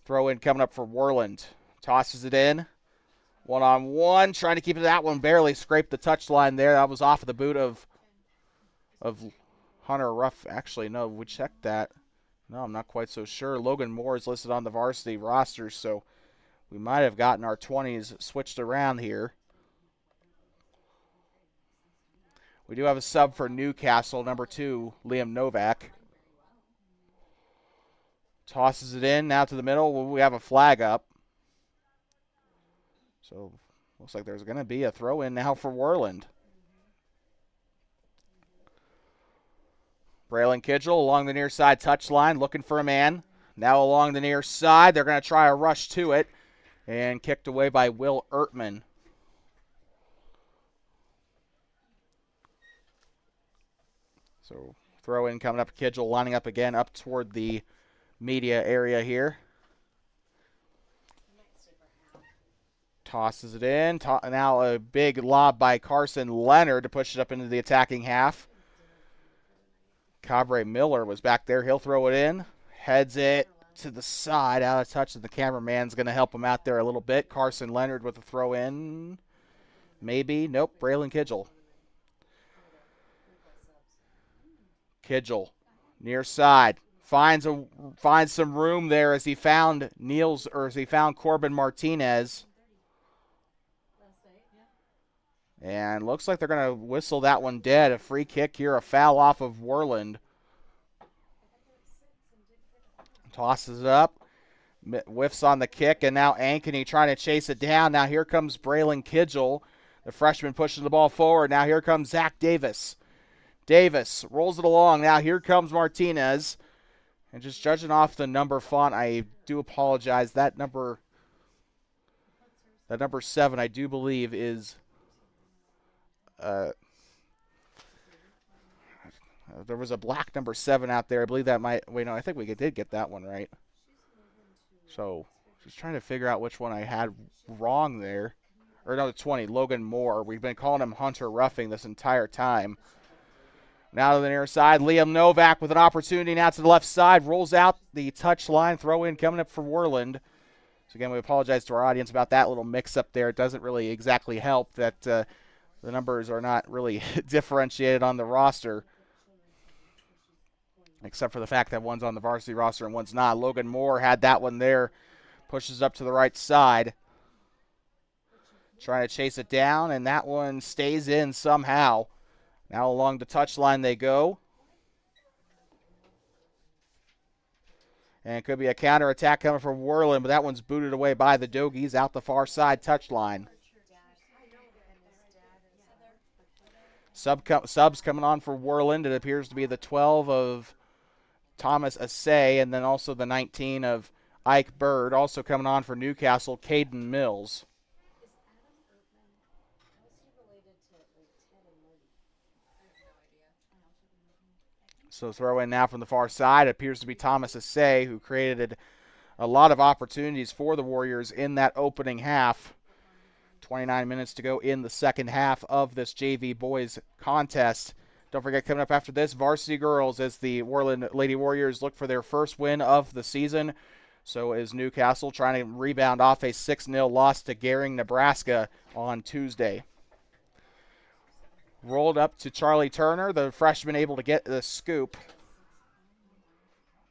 throw in coming up for Worland. Tosses it in. One-on-one, trying to keep it. That one barely scraped the touchline there. That was off of the boot of Hunter Ruff. Actually, no, we checked that. No, I'm not quite so sure. Logan Moore is listed on the varsity roster, so we might have gotten our 20s switched around here. We do have a sub for Newcastle, number 2, Liam Novak. Tosses it in, now to the middle. We have a flag up. So, looks like there's going to be a throw-in now for Worland. Braylon Kidgel along the near side touchline, looking for a man. Now along the near side, they're going to try a rush to it. And kicked away by Will Ertman. So, throw-in coming up. Kidgel lining up again up toward the media area here. Tosses it in. Now a big lob by Carson Leonard to push it up into the attacking half. Cabre Miller was back there. He'll throw it in. Heads it to the side, out of touch, and the cameraman's going to help him out there a little bit. Carson Leonard with the throw in. Maybe. Nope. Braylon Kidgel. Kidgel. Near side. Finds some room there as he found Corbin Martinez. And looks like they're going to whistle that one dead. A free kick here, a foul off of Worland. Tosses it up. Whiffs on the kick, and now Ankeny trying to chase it down. Now here comes Braylon Kidgel, the freshman pushing the ball forward. Now here comes Zach Davis. Davis rolls it along. Now here comes Martinez. And just judging off the number font, I do apologize. That number 7, I do believe, is there was a black number 7 out there. I believe that might. Wait, no, I think we did get that one right. So just trying to figure out which one I had wrong there. Or no, 20, Logan Moore. We've been calling him Hunter Ruffing this entire time. Now to the near side, Liam Novak with an opportunity now to the left side. Rolls out the touch line. Throw in coming up for Worland. So again, we apologize to our audience about that little mix-up there. It doesn't really exactly help that the The numbers are not really differentiated on the roster, except for the fact that one's on the varsity roster and one's not. Logan Moore had that one there. Pushes up to the right side. Trying to chase it down, and that one stays in somehow. Now along the touchline they go. And it could be a counterattack coming from Worland, but that one's booted away by the Dogies out the far side touchline. Subs coming on for Worland. It appears to be the 12 of Thomas Assay, and then also the 19 of Ike Bird. Also coming on for Newcastle, Caden Mills. So throw in now from the far side. It appears to be Thomas Assay, who created a lot of opportunities for the Warriors in that opening half. 29 minutes to go in the second half of this JV boys contest. Don't forget, coming up after this, varsity girls as the Worland Lady Warriors look for their first win of the season. So is Newcastle trying to rebound off a 6-0 loss to Gering, Nebraska on Tuesday. Rolled up to Charlie Turner, the freshman able to get the scoop.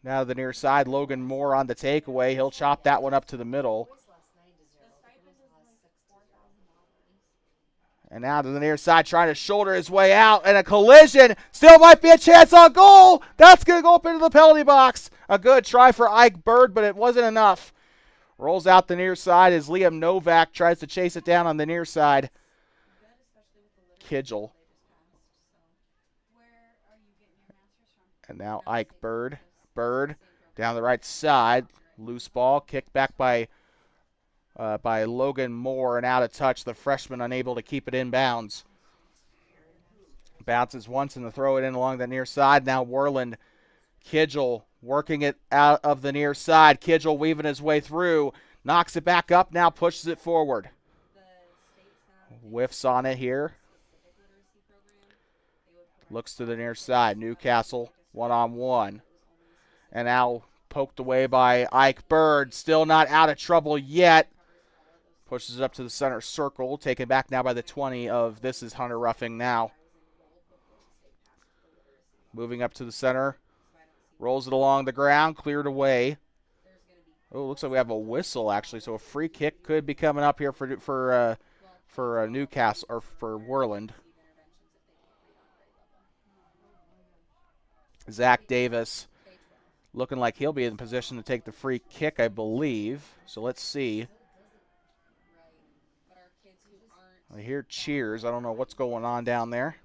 Now to the near side, Logan Moore on the takeaway. He'll chop that one up to the middle. And now to the near side, trying to shoulder his way out, and a collision. Still might be a chance on goal. That's going to go up into the penalty box. A good try for Ike Bird, but it wasn't enough. Rolls out the near side as Liam Novak tries to chase it down on the near side. Kidgel. And now Ike Bird. Bird down the right side. Loose ball. Kicked back by Logan Moore and out of touch. The freshman unable to keep it in bounds. Bounces once and the throw it in along the near side. Now Worland. Kidgel working it out of the near side. Kidgel weaving his way through. Knocks it back up. Now pushes it forward. Whiffs on it here. Looks to the near side. Newcastle one-on-one. And now poked away by Ike Bird. Still not out of trouble yet. Pushes it up to the center circle. Taken back now by the 20 of this is Hunter Ruffing now. Moving up to the center. Rolls it along the ground. Cleared away. Oh, looks like we have a whistle actually. So a free kick could be coming up here for Newcastle or for Worland. Zach Davis looking like he'll be in position to take the free kick, I believe. So let's see. I hear cheers. I don't know what's going on down there.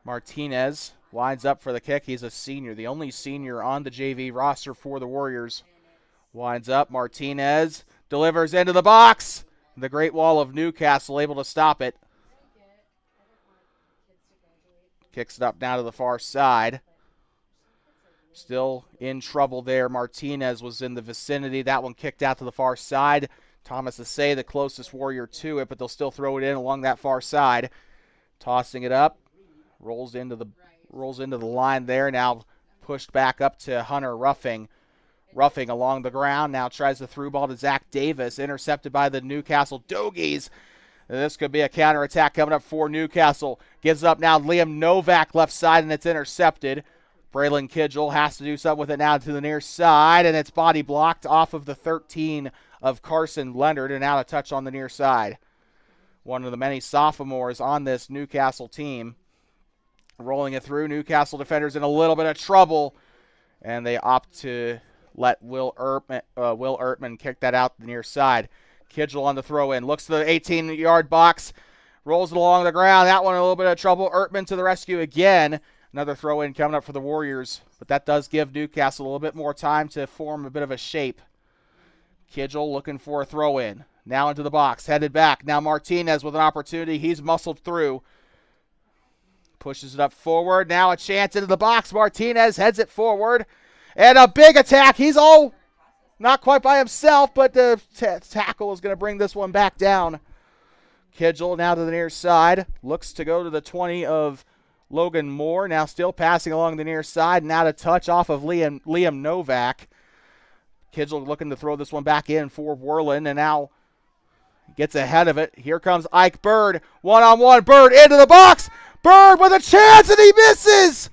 Martinez winds up for the kick. He's a senior, the only senior on the JV roster for the Warriors. Winds up. Martinez delivers into the box. The Great Wall of Newcastle able to stop it. Kicks it up now to the far side. Still in trouble there. Martinez was in the vicinity. That one kicked out to the far side. Thomas Assay, the closest Warrior to it, but they'll still throw it in along that far side. Tossing it up. Rolls into the line there. Now pushed back up to Hunter Ruffing. Ruffing along the ground. Now tries the through ball to Zach Davis. Intercepted by the Newcastle Dogies. This could be a counterattack coming up for Newcastle. Gives up now Liam Novak left side, and it's intercepted. Braylon Kidgel has to do something with it now to the near side, and it's body blocked off of the 13 of Carson Leonard, and out of touch on the near side. One of the many sophomores on this Newcastle team. Rolling it through. Newcastle defenders in a little bit of trouble, and they opt to let Will Ertman kick that out the near side. Kidgel on the throw-in. Looks to the 18-yard box. Rolls it along the ground. That one in a little bit of trouble. Ertman to the rescue again. Another throw-in coming up for the Warriors. But that does give Newcastle a little bit more time to form a bit of a shape. Kidgel looking for a throw-in. Now into the box. Headed back. Now Martinez with an opportunity. He's muscled through. Pushes it up forward. Now a chance into the box. Martinez heads it forward. And a big attack. He's all... not quite by himself, but the tackle is going to bring this one back down. Kidgel now to the near side. Looks to go to the 20 of Logan Moore. Now still passing along the near side. Now to touch off of Liam Novak. Kidgel looking to throw this one back in for Worland. And now Gets ahead of it. Here comes Ike Bird. One-on-one. Bird into the box. Bird with a chance, and he misses.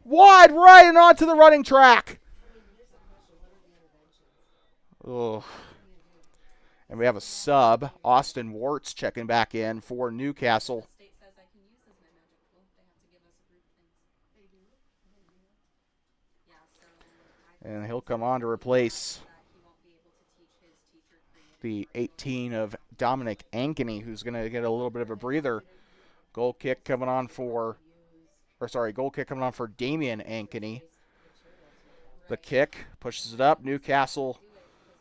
Wide right and onto the running track. Oh. And we have a sub. Austin Warts checking back in for Newcastle. And he'll come on to replace the 18 of Dominic Ankeny, who's going to get a little bit of a breather. Goal kick coming on for Damian Ankeny. The kick pushes it up. Newcastle,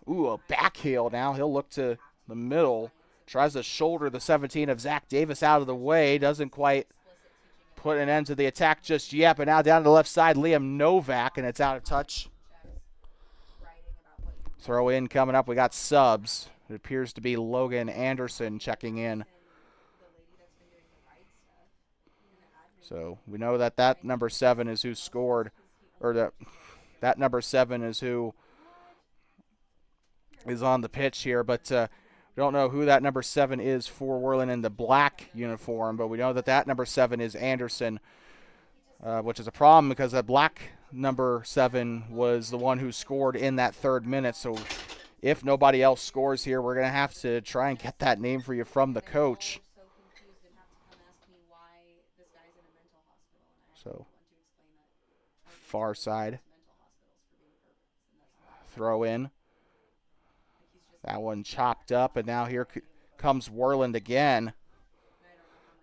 a back heel now. He'll look to the middle. Tries to shoulder the 17 of Zach Davis out of the way. Doesn't quite put an end to the attack just yet. But now down to the left side, Liam Novak, and it's out of touch. Throw in coming up. We got subs. It appears to be Logan Anderson checking in. So we know that number 7 is who scored, or that number 7 is who is on the pitch here. But we don't know who that number 7 is for Worland in the black uniform. But we know that number 7 is Anderson, which is a problem because that black number 7 was the one who scored in that 3rd minute. So if nobody else scores here, we're going to have to try and get that name for you from the coach. So far side. Throw in. That one chopped up, and now here comes Worland again.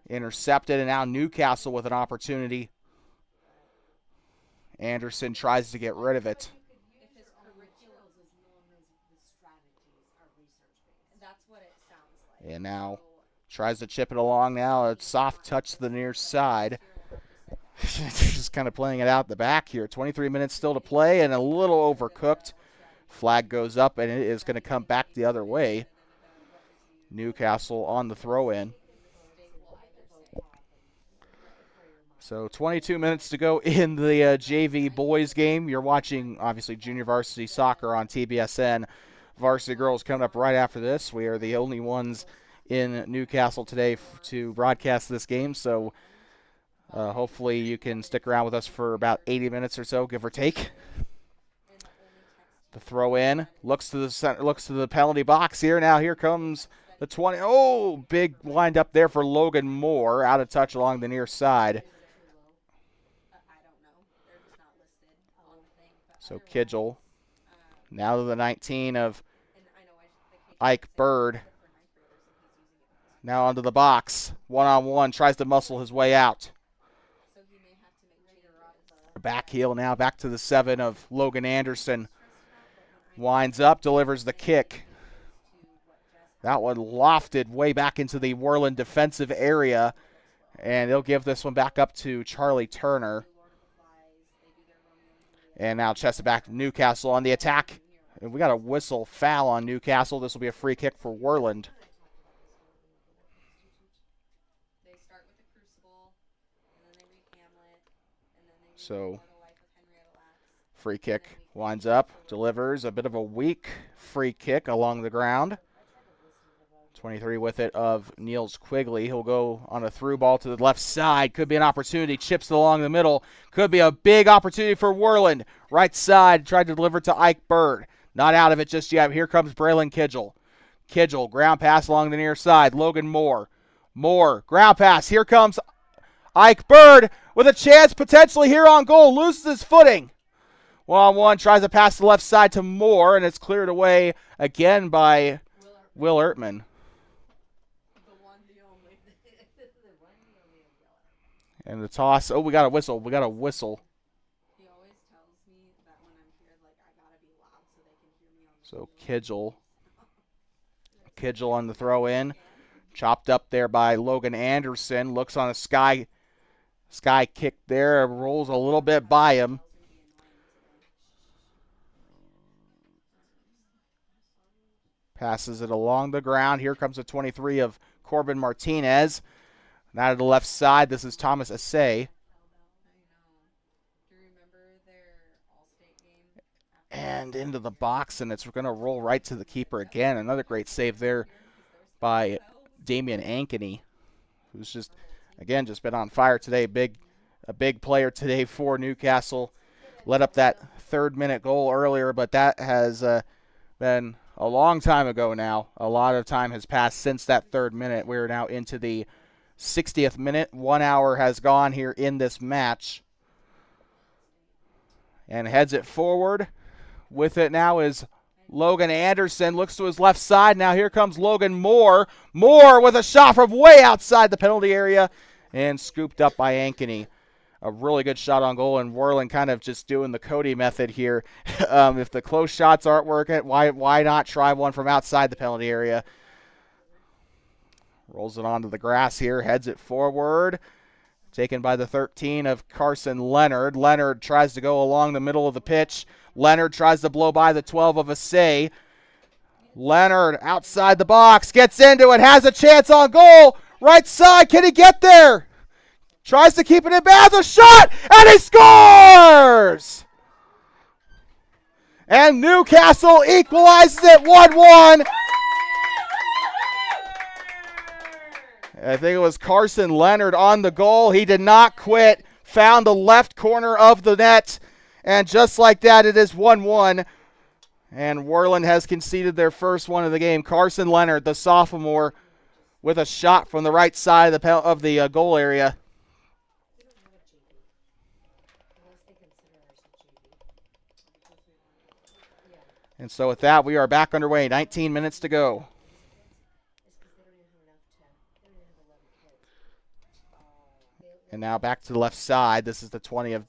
Intercepted, and now Newcastle with an opportunity. Anderson tries to get rid of it. And now tries to chip it along now. A soft touch to the near side. Just kind of playing it out the back here. 23 minutes still to play and a little overcooked. Flag goes up, and it is going to come back the other way. Newcastle on the throw-in. So 22 minutes to go in the JV boys game. You're watching, obviously, junior varsity soccer on TBSN. Varsity girls coming up right after this. We are the only ones in Newcastle today to broadcast this game. So hopefully you can stick around with us for about 80 minutes or so, give or take. The throw in looks to the center, looks to the penalty box here. Now here comes the 20. Oh, big wind up there for Logan Moore, out of touch along the near side. So Kidgel, now to the 19 of Ike Bird. Now onto the box. One-on-one, tries to muscle his way out. Back heel now, back to the 7 of Logan Anderson. Winds up, delivers the kick. That one lofted way back into the Worland defensive area. And they'll give this one back up to Charlie Turner. And now chested back to Newcastle on the attack. And we got a whistle foul on Newcastle. This will be a free kick for Worland. So, free kick winds up, delivers a bit of a weak free kick along the ground. 23 with it of Niels Quigley. He'll go on a through ball to the left side. Could be an opportunity. Chips along the middle. Could be a big opportunity for Worland. Right side, tried to deliver to Ike Bird. Not out of it just yet. Here comes Braylon Kidgel. Kidgel, ground pass along the near side. Logan Moore. Moore, ground pass. Here comes Ike Bird with a chance potentially here on goal. Loses his footing. One-on-one, tries to pass the left side to Moore, and it's cleared away again by Will Ertman. And the toss. Oh, we got a whistle. We got a whistle. He always tells me that when I'm here, like, I gotta be loud so they can hear me on the Kidgel on the throw in. Chopped up there by Logan Anderson. Looks on a sky kick there. Rolls a little bit by him. Passes it along the ground. Here comes the 23 of Corbin Martinez. Now to the left side, this is Thomas Assay. And into the box, and it's going to roll right to the keeper again. Another great save there by Damian Ankeny, who's just been on fire today. A big player today for Newcastle. Let up that 3rd-minute goal earlier, but that has been a long time ago now. A lot of time has passed since that 3rd minute. We're now into the 60th minute. 1 hour has gone here in this match. And heads it forward. With it now is Logan Anderson. Looks to his left side. Now here comes Logan Moore. Moore with a shot from way outside the penalty area. And scooped up by Ankeny. A really good shot on goal, and Worland kind of just doing the Cody method here. If the close shots aren't working, why not try one from outside the penalty area? Rolls it onto the grass here, heads it forward. Taken by the 13 of Carson Leonard. Leonard tries to go along the middle of the pitch. Leonard tries to blow by the 12 of Assay. Leonard outside the box, gets into it, has a chance on goal. Right side, can he get there? Tries to keep it in bounds, a shot, and he scores! And Newcastle equalizes it 1-1. I think it was Carson Leonard on the goal. He did not quit, found the left corner of the net, and just like that, it is 1-1. And Worland has conceded their first one of the game. Carson Leonard, the sophomore, with a shot from the right side of the goal area. And so with that, we are back underway. 19 minutes to go. And now back to the left side. This is the 20 of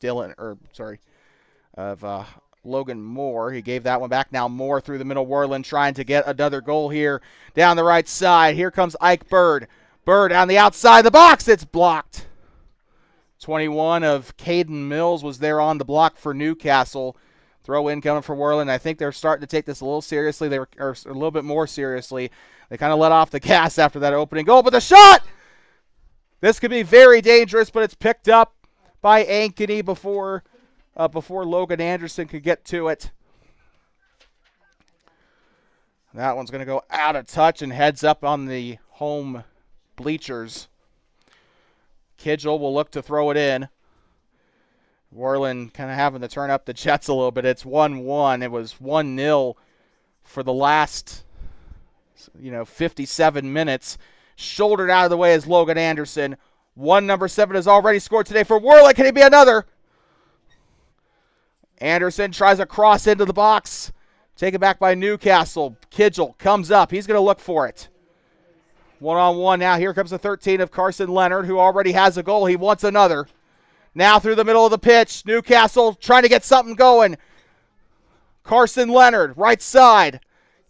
Logan Moore. He gave that one back. Now Moore through the middle. Worland trying to get another goal here down the right side. Here comes Ike Bird. Bird on the outside of the box. It's blocked. 21 of Caden Mills was there on the block for Newcastle. Throw in coming for Worland. I think they're starting to take this a little seriously. They were a little bit more seriously. They kind of let off the gas after that opening goal. But the shot! This could be very dangerous, but it's picked up by Ankeny before Logan Anderson could get to it. That one's going to go out of touch and heads up on the home bleachers. Kidgel will look to throw it in. Worland kind of having to turn up the jets a little bit. It's 1-1. It was 1-0 for the last, 57 minutes. Shouldered out of the way is Logan Anderson. Number 7 has already scored today for Worland. Can he be another? Anderson tries a cross into the box. Taken back by Newcastle. Kidgel comes up. He's going to look for it. 1-on-1 now. Here comes the 13 of Carson Leonard, who already has a goal. He wants another. Now through the middle of the pitch. Newcastle trying to get something going. Carson Leonard, right side.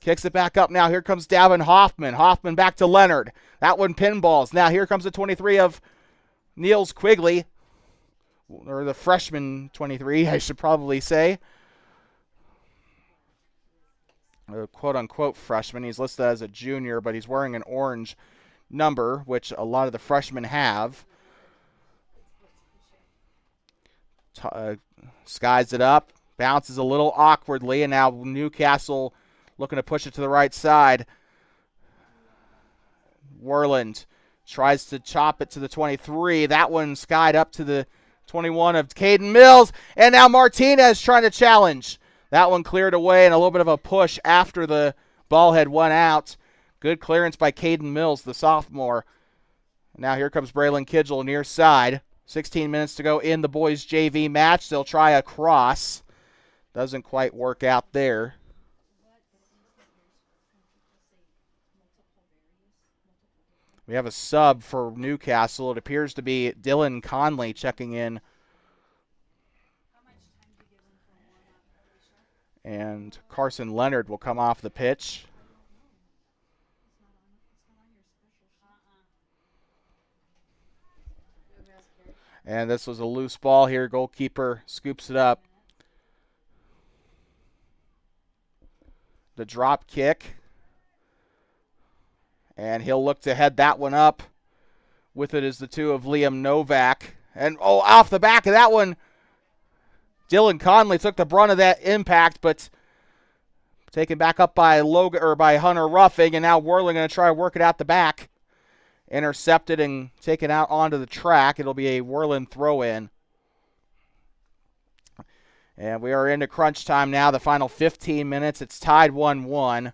Kicks it back up now. Here comes Davin Hoffman. Hoffman back to Leonard. That one pinballs. Now here comes the 23 of Niels Quigley. Or the freshman 23, I should probably say. A quote-unquote freshman. He's listed as a junior, but he's wearing an orange number, which a lot of the freshmen have. Skies it up. Bounces a little awkwardly, and now Newcastle looking to push it to the right side. Worland tries to chop it to the 23. That one skied up to the 21 of Caden Mills. And now Martinez trying to challenge. That one cleared away and a little bit of a push after the ball had went out. Good clearance by Caden Mills, the sophomore. Now here comes Braylon Kidgel near side. 16 minutes to go in the boys' JV match. They'll try a cross. Doesn't quite work out there. We have a sub for Newcastle. It appears to be Dylan Conley checking in. And Carson Leonard will come off the pitch. And this was a loose ball here. Goalkeeper scoops it up. The drop kick. And he'll look to head that one up. With it is the 2 of Liam Novak. And, off the back of that one, Dylan Conley took the brunt of that impact, but Taken back up by Logan or by Hunter Ruffing, and now Worland going to try to work it out the back. Intercepted and taken out onto the track. It'll be a Worland throw-in. And we are into crunch time now, the final 15 minutes. It's tied 1-1.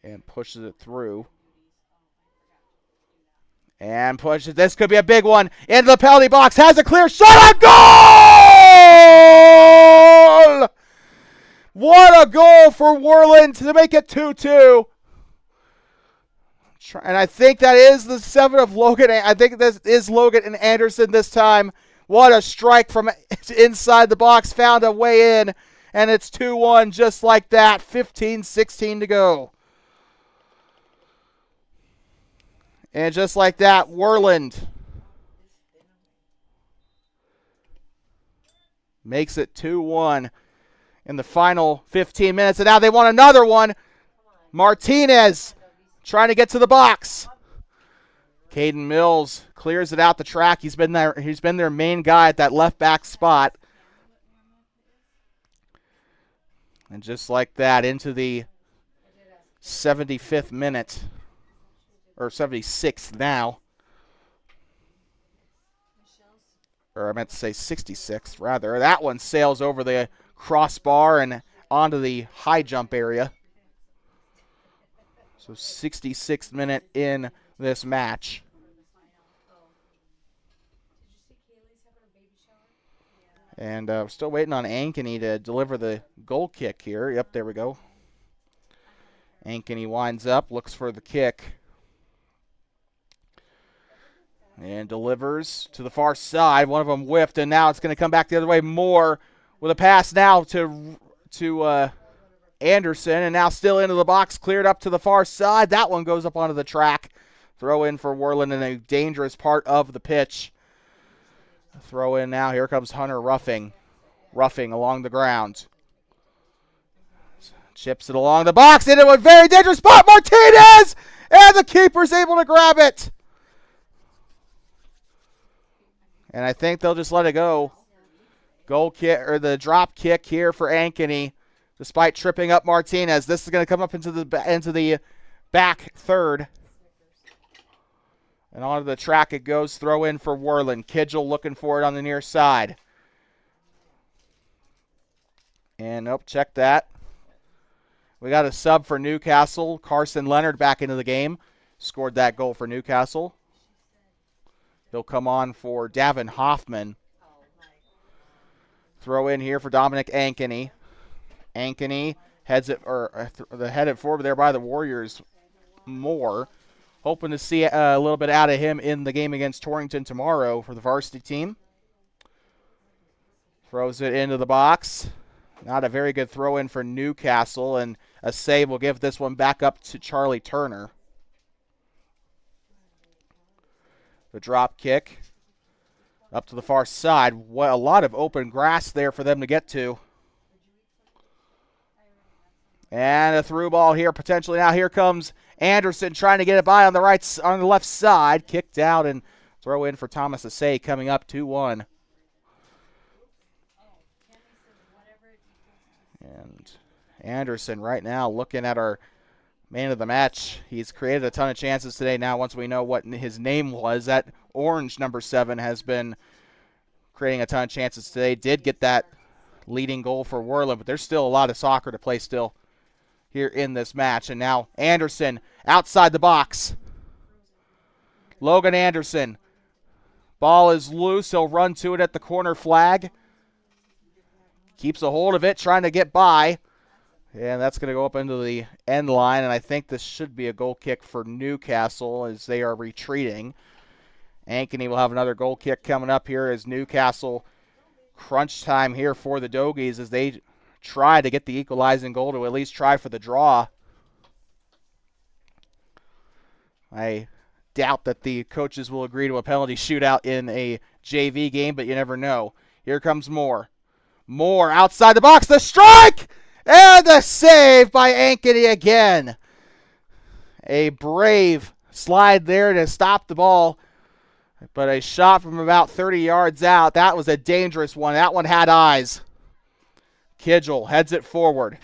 And pushes it through. And pushes. This could be a big one. Into the penalty box. Has a clear shot on goal! What a goal for Worland to make it 2-2. And I think that is the 7 of Logan. I think this is Logan and Anderson this time. What a strike from inside the box. Found a way in. And it's 2-1 just like that. 15-16 to go. And just like that, Worland makes it 2-1 in the final 15 minutes. And now they want another one. Martinez trying to get to the box. Caden Mills clears it out the track. He's been their main guy at that left back spot. And just like that, into the 75th minute. Or 76th now. Or I meant to say 66th, rather. That one sails over the crossbar and onto the high jump area. So 66th minute in this match. And we're still waiting on Ankeny to deliver the goal kick here. Yep, there we go. Ankeny winds up, looks for the kick. And delivers to the far side. One of them whiffed, and now it's going to come back the other way. Moore with a pass now to Anderson, and now still into the box, cleared up to the far side. That one goes up onto the track. Throw in for Worland in a dangerous part of the pitch. Throw in now. Here comes Hunter Ruffing. Ruffing along the ground. Chips it along the box into a very dangerous spot. Martinez! And the keeper's able to grab it. And I think they'll just let it go. Goal kick, or the drop kick here for Ankeny, despite tripping up Martinez. This is going to come up into the back third. And onto the track it goes. Throw in for Worland. Kidgel looking for it on the near side. And nope, check that. We got a sub for Newcastle. Carson Leonard back into the game. Scored that goal for Newcastle. He'll come on for Davin Hoffman. Throw in here for Dominic Ankeny. Ankeny heads it, the headed forward there by the Warriors. Moore, hoping to see a little bit out of him in the game against Torrington tomorrow for the varsity team. Throws it into the box. Not a very good throw in for Newcastle, and a save will give this one back up to Charlie Turner. The drop kick up to the far side. What a lot of open grass there for them to get to. And a through ball here potentially. Now here comes Anderson trying to get it by on the left side. Kicked out and throw in for Thomas Assay coming up 2-1. And Anderson right now looking at our man of the match. He's created a ton of chances today. Now, once we know what his name was, that orange number 7 has been creating a ton of chances today. Did get that leading goal for Worland, but there's still a lot of soccer to play still here in this match. And now Anderson outside the box. Logan Anderson. Ball is loose. He'll run to it at the corner flag. Keeps a hold of it, trying to get by. And that's going to go up into the end line, and I think this should be a goal kick for Newcastle as they are retreating. Ankeny will have another goal kick coming up here as Newcastle crunch time here for the Dogies as they try to get the equalizing goal to at least try for the draw. I doubt that the coaches will agree to a penalty shootout in a JV game, but you never know. Here comes Moore. Moore outside the box, the strike! And the save by Ankeny again. A brave slide there to stop the ball. But a shot from about 30 yards out. That was a dangerous one. That one had eyes. Kidgel heads it forward.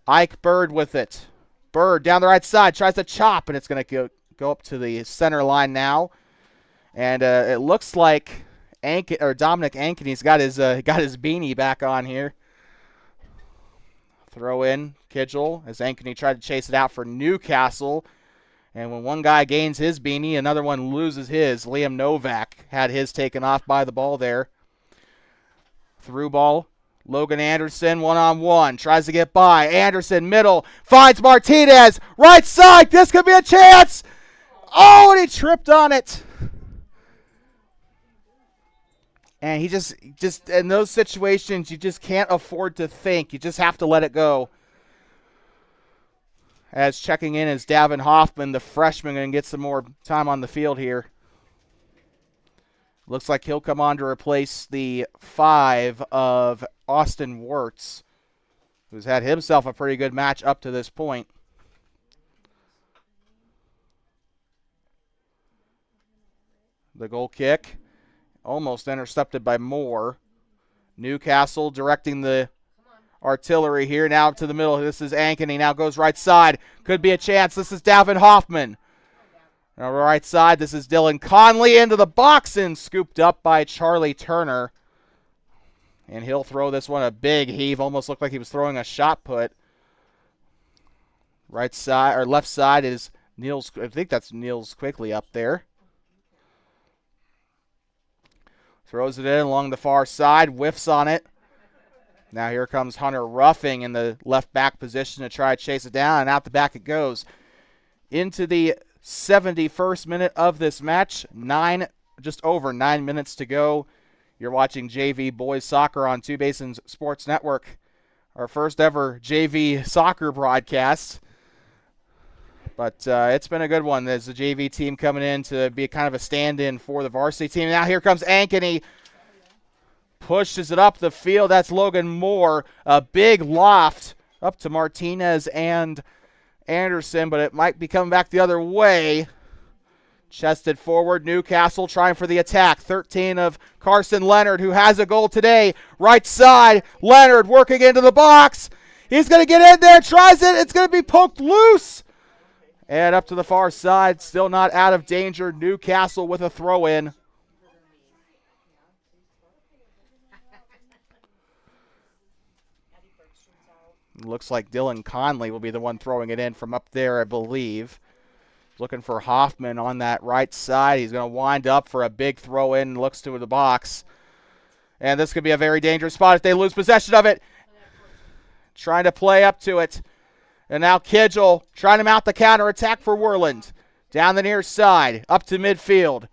Ike Bird with it. Bird down the right side, tries to chop, and it's going to go up to the center line now. And it looks like Dominic Ankeny got his beanie back on here. Throw in Kidgel as Ankeny tried to chase it out for Newcastle. And when one guy gains his beanie, another one loses his. Liam Novak had his taken off by the ball there. Through ball. Logan Anderson one-on-one. Tries to get by. Anderson middle. Finds Martinez. Right side. This could be a chance. Oh, and he tripped on it. And he just in those situations, you just can't afford to think. You just have to let it go. As checking in is Davin Hoffman, the freshman, going to get some more time on the field here. Looks like he'll come on to replace the 5 of Austin Wirtz, who's had himself a pretty good match up to this point. The goal kick, almost intercepted by Moore. Newcastle directing the artillery here, now to the middle. This is Ankeny, now goes right side. Could be a chance. This is Davin Hoffman. Now right side, this is Dylan Conley into the box and scooped up by Charlie Turner. And he'll throw this one a big heave. Almost looked like he was throwing a shot put. Right side, or left side is Niels. I think that's Niels Quickly up there. Throws it in along the far side, whiffs on it. Now here comes Hunter Ruffing in the left back position to try to chase it down, and out the back it goes. Into the 71st minute of this match. Just over 9 minutes to go. You're watching JV Boys Soccer on Two Basins Sports Network. Our first ever JV soccer broadcast. But it's been a good one. There's the JV team coming in to be kind of a stand-in for the varsity team. Now here comes Ankeny. Pushes it up the field. That's Logan Moore. A big loft up to Martinez and Anderson, but it might be coming back the other way. Chested forward. Newcastle trying for the attack. 13 of Carson Leonard, who has a goal today. Right side. Leonard working into the box. He's going to get in there. Tries it. It's going to be poked loose. And up to the far side. Still not out of danger. Newcastle with a throw-in. Looks like Dylan Conley will be the one throwing it in from up there, I believe. Looking for Hoffman on that right side. He's going to wind up for a big throw-in. Looks to the box. And this could be a very dangerous spot if they lose possession of it. Trying to play up to it. And now Kidgel trying to mount the counter-attack for Worland. Down the near side. Up to midfield.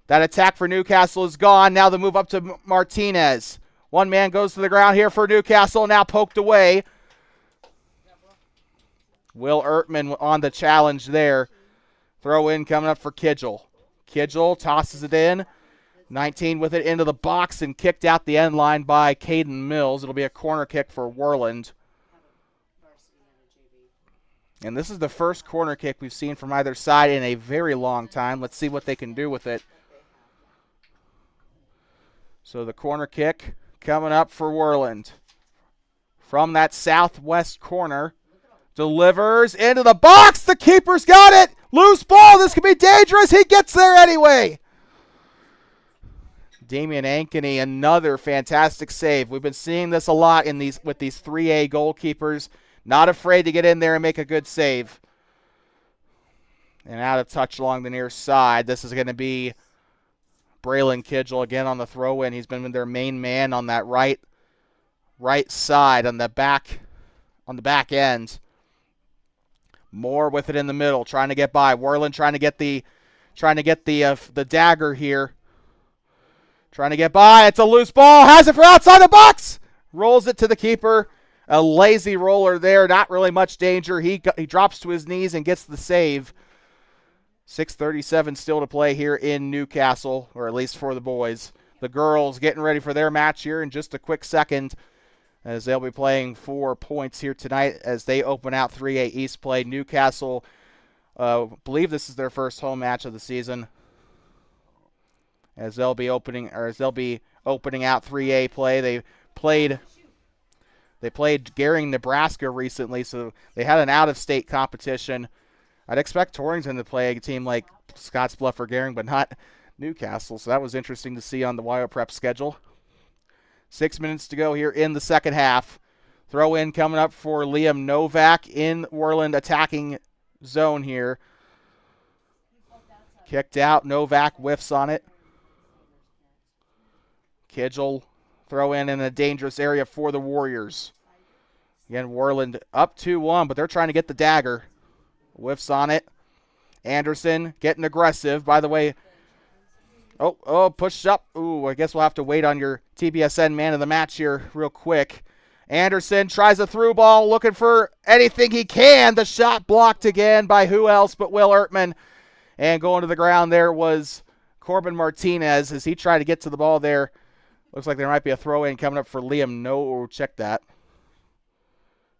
That attack for Newcastle is gone. Now the move up to Martinez. One man goes to the ground here for Newcastle. Now poked away. Will Ertman on the challenge there. Throw in coming up for Kidgel. Kidgel tosses it in. 19 with it into the box and kicked out the end line by Caden Mills. It'll be a corner kick for Worland. And this is the first corner kick we've seen from either side in a very long time. Let's see what they can do with it. So the corner kick coming up for Worland. From that southwest corner. Delivers into the box. The keeper's got it. Loose ball. This could be dangerous. He gets there anyway. Damian Ankeny, another fantastic save. We've been seeing this a lot with these 3A goalkeepers. Not afraid to get in there and make a good save. And out of touch along the near side. This is going to be Braylon Kidgel again on the throw-in. He's been their main man on that right side on the back end. Moore with it in the middle, trying to get by. Worland trying to get the dagger here. Trying to get by. It's a loose ball. Has it for outside the box. Rolls it to the keeper. A lazy roller there. Not really much danger. He drops to his knees and gets the save. 6:37 still to play here in Newcastle, or at least for the boys. The girls getting ready for their match here in just a quick second, as they'll be playing 4 points here tonight as they open out 3A East play. Newcastle, believe this is their first home match of the season, as they'll be opening out 3A play. They played They played Gering, Nebraska recently, so they had an out-of-state competition. I'd expect Torrington to play a team like Scottsbluff or Gering, but not Newcastle, so that was interesting to see on the Wyo Prep schedule. 6 minutes to go here in the second half. Throw in coming up for Liam Novak in Worland attacking zone here. Kicked out. Novak whiffs on it. Kidgel throw in a dangerous area for the Warriors. Again, Worland up 2-1, but they're trying to get the dagger. Whiffs on it. Anderson getting aggressive. By the way, pushed up. Ooh, I guess we'll have to wait on your TBSN man of the match here real quick. Anderson tries a through ball, looking for anything he can. The shot blocked again by who else but Will Ertman. And going to the ground there was Corbin Martinez as he tried to get to the ball there. Looks like there might be a throw-in coming up for Liam. No, check that.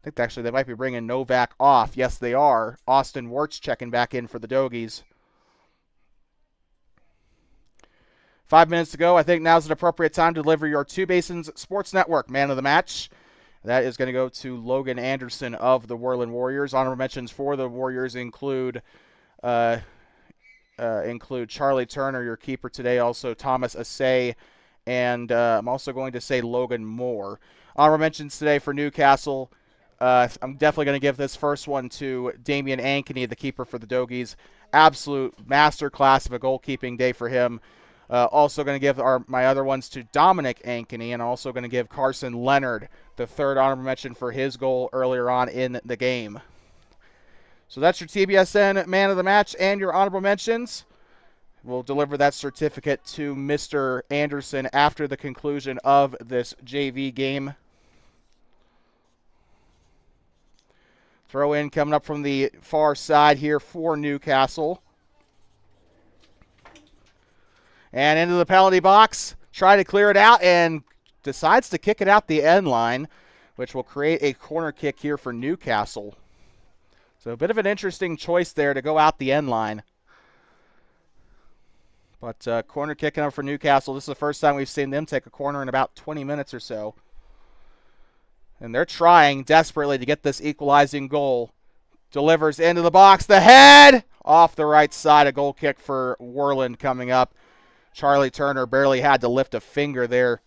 I think actually they might be bringing Novak off. Yes, they are. Austin Wirtz checking back in for the Dogies. 5 minutes to go. I think now's an appropriate time to deliver your Two Basins Sports Network man of the match. That is going to go to Logan Anderson of the Worland Warriors. Honorable mentions for the Warriors include Charlie Turner, your keeper today, also Thomas Assay, and I'm also going to say Logan Moore. Honorable mentions today for Newcastle. I'm definitely going to give this first one to Damian Ankeny, the keeper for the Dogies. Absolute masterclass of a goalkeeping day for him. Also going to give my other ones to Dominic Ankeny, and also going to give Carson Leonard the third honorable mention for his goal earlier on in the game. So that's your TBSN man of the match and your honorable mentions. We'll deliver that certificate to Mr. Anderson after the conclusion of this JV game. Throw in coming up from the far side here for Newcastle. And into the penalty box. Try to clear it out and decides to kick it out the end line, which will create a corner kick here for Newcastle. So a bit of an interesting choice there to go out the end line. But corner kicking up for Newcastle. This is the first time we've seen them take a corner in about 20 minutes or so. And they're trying desperately to get this equalizing goal. Delivers into the box. The head! Off the right side. A goal kick for Worland coming up. Charlie Turner barely had to lift a finger there.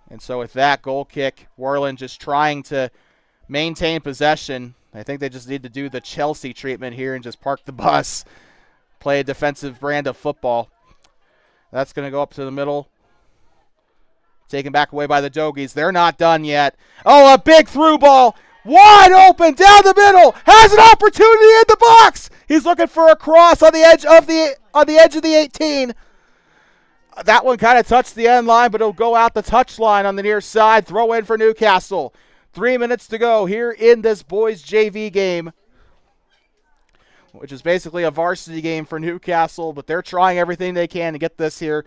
And so with that goal kick, Worland just trying to maintain possession. I think they just need to do the Chelsea treatment here and just park the bus. Play a defensive brand of football. That's going to go up to the middle. Taken back away by the Dogies. They're not done yet. Oh, a big through ball. Wide open down the middle. Has an opportunity in the box. He's looking for a cross on the edge of the 18. That one kind of touched the end line, but it'll go out the touch line on the near side. Throw in for Newcastle. 3 minutes to go here in this boys JV game, which is basically a varsity game for Newcastle, but they're trying everything they can to get this here.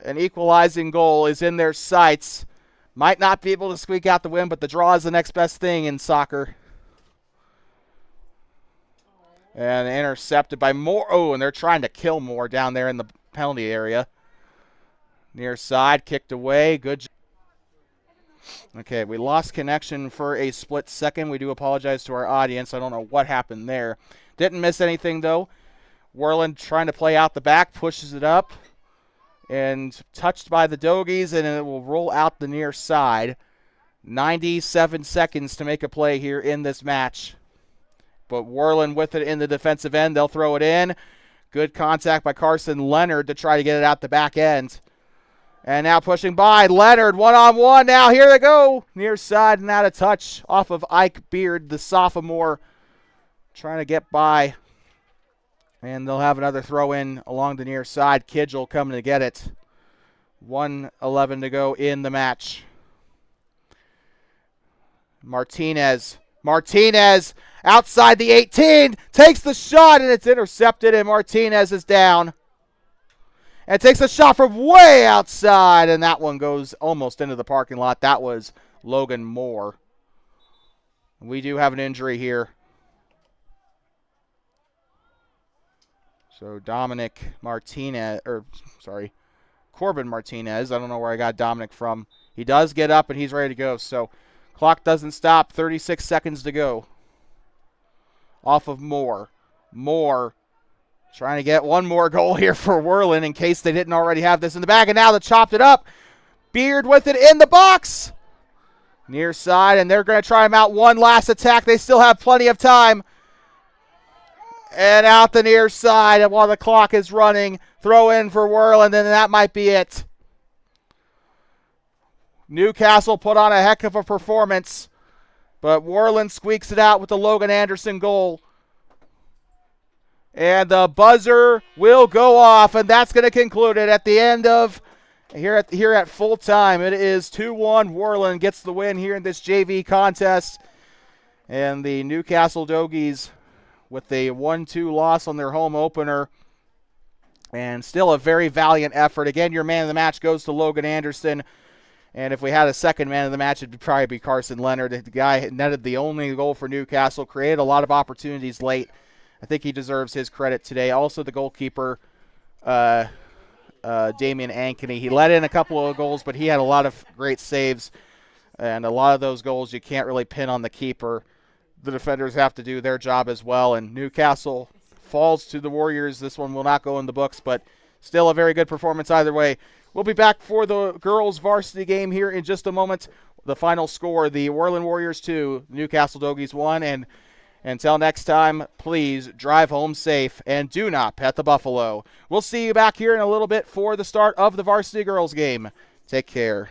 An equalizing goal is in their sights. Might not be able to squeak out the win, but the draw is the next best thing in soccer. And intercepted by Moore. Oh, and they're trying to kill Moore down there in the penalty area. Near side, kicked away. Good job. Okay, we lost connection for a split second. We do apologize to our audience. I don't know what happened there. Didn't miss anything, though. Worland trying to play out the back, pushes it up. And touched by the Dogies, and it will roll out the near side. 97 seconds to make a play here in this match. But Worland with it in the defensive end. They'll throw it in. Good contact by Carson Leonard to try to get it out the back end. And now pushing by Leonard, one-on-one. Now here they go. Near side and out of touch off of Ike Beard, the sophomore, trying to get by. And they'll have another throw in along the near side. Kidgel coming to get it. 1:11 to go in the match. Martinez outside the 18. Takes the shot and it's intercepted and Martinez is down. And takes a shot from way outside, and that one goes almost into the parking lot. That was Logan Moore. We do have an injury here. So Corbin Martinez. I don't know where I got Dominic from. He does get up, and he's ready to go. So clock doesn't stop. 36 seconds to go. Off of Moore. Moore trying to get one more goal here for Worland in case they didn't already have this in the bag. And now they chopped it up. Beard with it in the box. Near side, and they're going to try him out one last attack. They still have plenty of time. And out the near side while the clock is running. Throw in for Worland, and that might be it. Newcastle put on a heck of a performance, but Worland squeaks it out with the Logan Anderson goal. And the buzzer will go off, and that's going to conclude it at the end of here at full time. It is 2-1. Worland gets the win here in this JV contest. And the Newcastle Dogies with a 1-2 loss on their home opener. And still a very valiant effort. Again, your man of the match goes to Logan Anderson. And if we had a second man of the match, it would probably be Carson Leonard. The guy netted the only goal for Newcastle, created a lot of opportunities late. I think he deserves his credit today. Also, the goalkeeper, Damian Ankeny. He let in a couple of goals, but he had a lot of great saves. And a lot of those goals you can't really pin on the keeper. The defenders have to do their job as well. And Newcastle falls to the Warriors. This one will not go in the books, but still a very good performance either way. We'll be back for the girls' varsity game here in just a moment. The final score, the Worland Warriors 2, Newcastle Dogies 1. And until next time, please drive home safe and do not pet the buffalo. We'll see you back here in a little bit for the start of the varsity girls game. Take care.